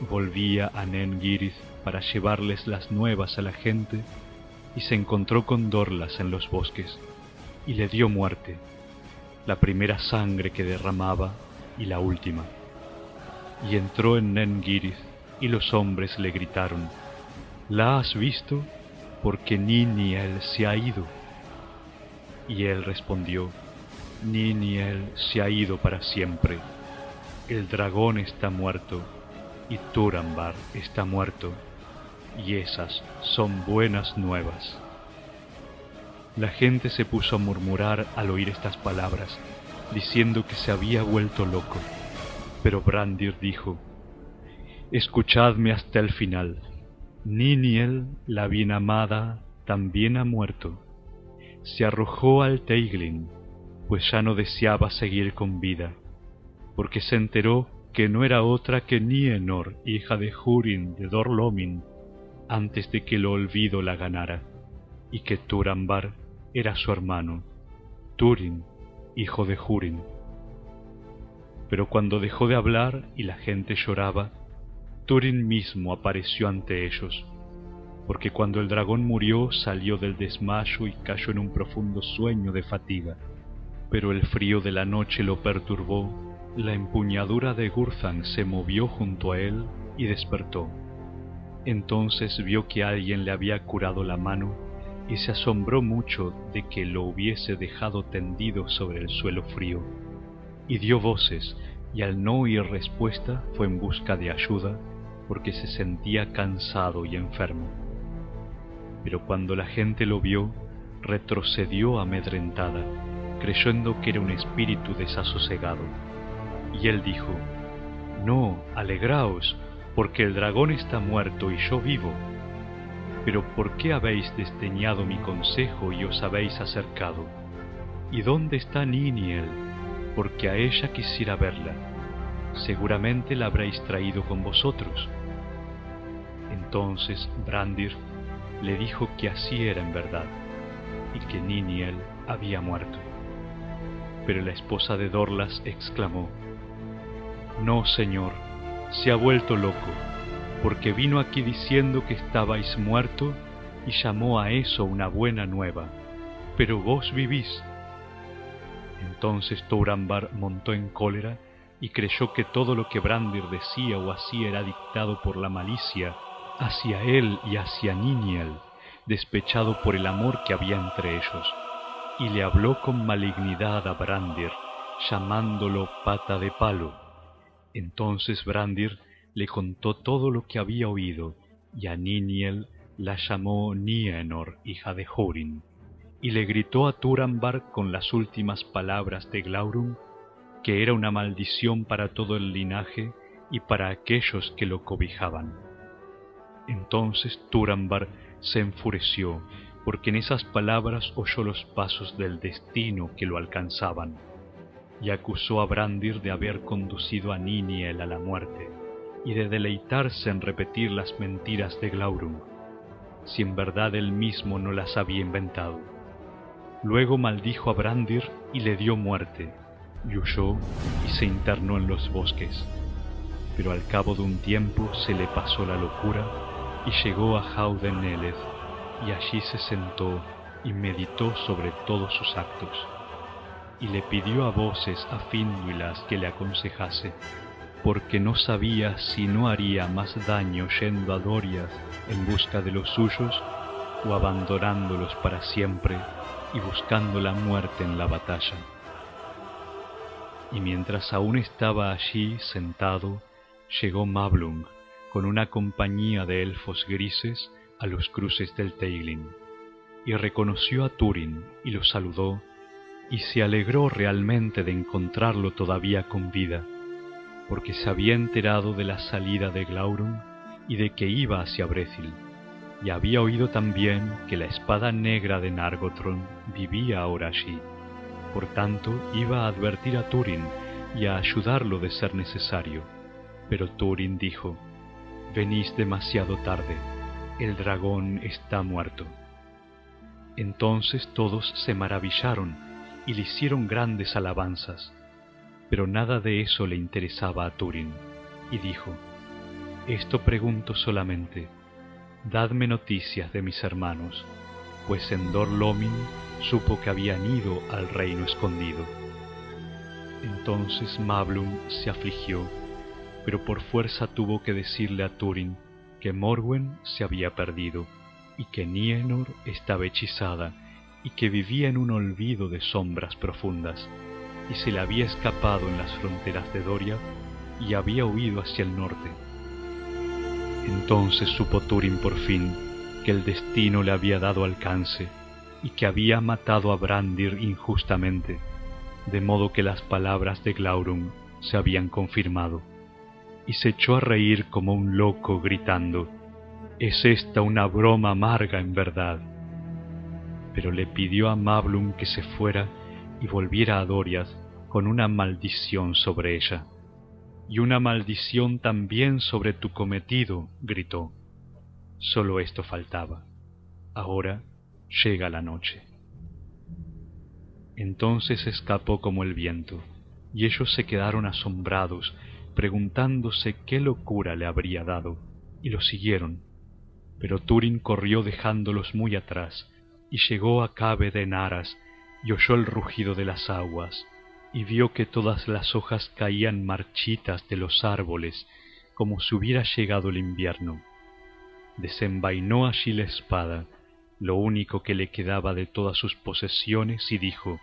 [SPEAKER 1] volvía a Nen Girith para llevarles las nuevas a la gente, y se encontró con Dorlas en los bosques, y le dio muerte, la primera sangre que derramaba y la última. Y entró en Nen Girith, y los hombres le gritaron: «¿La has visto? Porque Niniel se ha ido». Y él respondió: «Niniel se ha ido para siempre. El dragón está muerto, y Turambar está muerto, y esas son buenas nuevas». La gente se puso a murmurar al oír estas palabras, diciendo que se había vuelto loco. Pero Brandir dijo: «Escuchadme hasta el final. Niniel, la bien amada, también ha muerto. Se arrojó al Teiglin, pues ya no deseaba seguir con vida, porque se enteró que no era otra que Nienor, hija de Húrin de Dor Lómin, antes de que el olvido la ganara, y que Turambar era su hermano, Túrin, hijo de Húrin». Pero cuando dejó de hablar y la gente lloraba, Túrin mismo apareció ante ellos, porque cuando el dragón murió salió del desmayo y cayó en un profundo sueño de fatiga, Pero el frío de la noche lo perturbó, la empuñadura de Gurthang se movió junto a él y despertó. Entonces vio que alguien le había curado la mano y se asombró mucho de que lo hubiese dejado tendido sobre el suelo frío, y dio voces, y al no oír respuesta fue en busca de ayuda, porque se sentía cansado y enfermo. Pero cuando la gente lo vio, retrocedió amedrentada, creyendo que era un espíritu desasosegado. Y él dijo: «No, alegraos, porque el dragón está muerto y yo vivo. Pero ¿por qué habéis desdeñado mi consejo y os habéis acercado? ¿Y dónde está Niniel? Porque a ella quisiera verla. Seguramente la habréis traído con vosotros». Entonces Brandir le dijo que así era en verdad, y que Niniel había muerto. Pero la esposa de Dorlas exclamó: «No, señor, se ha vuelto loco, porque vino aquí diciendo que estabais muerto y llamó a eso una buena nueva, pero vos vivís». Entonces Thorambr montó en cólera y creyó que todo lo que Brandir decía o hacía era dictado por la malicia hacia él y hacia Niniel, despechado por el amor que había entre ellos, y le habló con malignidad a Brandir, llamándolo pata de palo. Entonces Brandir le contó todo lo que había oído, y a Niniel la llamó Nienor, hija de Húrin, y le gritó a Thorambr con las últimas palabras de Glaurung, que era una maldición para todo el linaje y para aquellos que lo cobijaban. Entonces Thorambr se enfureció, porque en esas palabras oyó los pasos del destino que lo alcanzaban, y acusó a Brandir de haber conducido a Niniel a la muerte, y de deleitarse en repetir las mentiras de Glaurung, si en verdad él mismo no las había inventado. Luego maldijo a Brandir y le dio muerte, y huyó y se internó en los bosques. Pero al cabo de un tiempo se le pasó la locura y llegó a Haudeneleth, y allí se sentó y meditó sobre todos sus actos, y le pidió a voces a Finduilas que le aconsejase, porque no sabía si no haría más daño yendo a Doriath en busca de los suyos o abandonándolos para siempre y buscando la muerte en la batalla. Y mientras aún estaba allí sentado, llegó Mablung con una compañía de elfos grises a los cruces del Teiglin, y reconoció a Túrin y lo saludó, y se alegró realmente de encontrarlo todavía con vida, porque se había enterado de la salida de Glaurung y de que iba hacia Brethil, y había oído también que la espada negra de Nargothrond vivía ahora allí. Por tanto, iba a advertir a Túrin y a ayudarlo de ser necesario. Pero Túrin dijo: «Venís demasiado tarde, el dragón está muerto». Entonces todos se maravillaron y le hicieron grandes alabanzas, pero nada de eso le interesaba a Túrin, y dijo: «Esto pregunto solamente, dadme noticias de mis hermanos, pues en Dor Lómin supo que habían ido al reino escondido». Entonces Mablung se afligió, pero por fuerza tuvo que decirle a Túrin que Morwen se había perdido, y que Nienor estaba hechizada, y que vivía en un olvido de sombras profundas, y se le había escapado en las fronteras de Doria, y había huido hacia el norte. Entonces supo Túrin por fin que el destino le había dado alcance, y que había matado a Brandir injustamente, de modo que las palabras de Glaurung se habían confirmado, y se echó a reír como un loco, gritando: «Es esta una broma amarga en verdad». Pero le pidió a Mablung que se fuera y volviera a Doriath con una maldición sobre ella. «Y una maldición también sobre tu cometido», gritó. Solo esto faltaba. Ahora llega la noche. Entonces escapó como el viento, y ellos se quedaron asombrados, preguntándose qué locura le habría dado, y lo siguieron. Pero Túrin corrió dejándolos muy atrás, y llegó a Cave de Naras, y oyó el rugido de las aguas, y vio que todas las hojas caían marchitas de los árboles, como si hubiera llegado el invierno. Desenvainó allí la espada, lo único que le quedaba de todas sus posesiones, y dijo: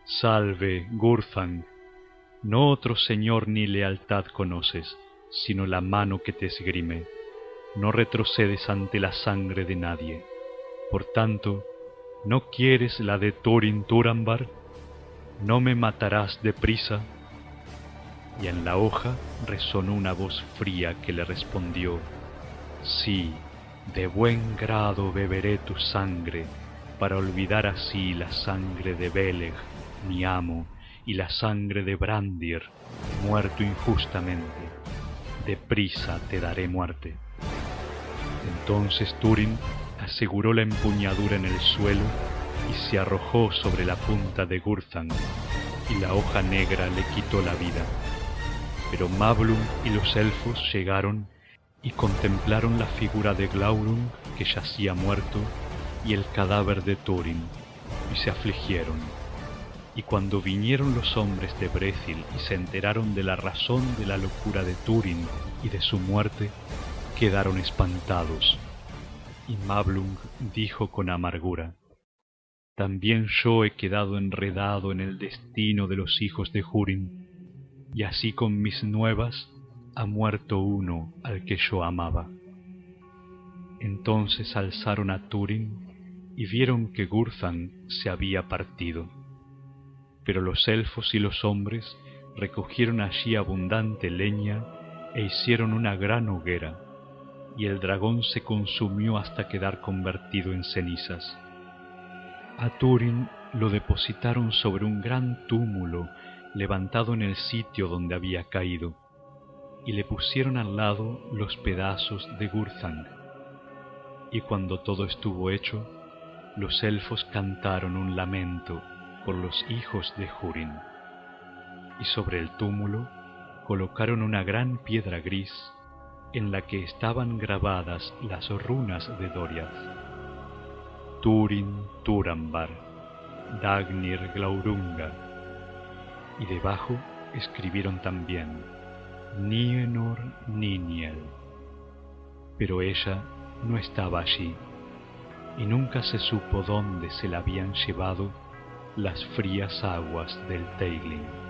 [SPEAKER 1] «Salve, Gurthang, no otro señor ni lealtad conoces, sino la mano que te esgrime. No retrocedes ante la sangre de nadie. Por tanto, ¿no quieres la de Thorin Turambar? ¿No me matarás deprisa?» Y en la hoja resonó una voz fría que le respondió: «Sí, de buen grado beberé tu sangre, para olvidar así la sangre de Beleg, mi amo, y la sangre de Brandir, muerto injustamente. Deprisa te daré muerte». Entonces Túrin aseguró la empuñadura en el suelo y se arrojó sobre la punta de Gurthang, y la hoja negra le quitó la vida. Pero Mablung y los elfos llegaron y contemplaron la figura de Glaurung, que yacía muerto, y el cadáver de Túrin, y se afligieron. Y cuando vinieron los hombres de Brethil y se enteraron de la razón de la locura de Túrin y de su muerte, quedaron espantados. Y Mablung dijo con amargura: «También yo he quedado enredado en el destino de los hijos de Húrin, y así con mis nuevas ha muerto uno al que yo amaba». Entonces alzaron a Túrin y vieron que Gurthang se había partido. Pero los elfos y los hombres recogieron allí abundante leña e hicieron una gran hoguera, y el dragón se consumió hasta quedar convertido en cenizas. A Túrin lo depositaron sobre un gran túmulo levantado en el sitio donde había caído, y le pusieron al lado los pedazos de Gurthang. Y cuando todo estuvo hecho, los elfos cantaron un lamento por los hijos de Húrin, y sobre el túmulo colocaron una gran piedra gris en la que estaban grabadas las runas de Doriath: Túrin Turambar, Dagnir Glaurunga, y debajo escribieron también Nienor Niniel. Pero ella no estaba allí, y nunca se supo dónde se la habían llevado las frías aguas del Teiglin.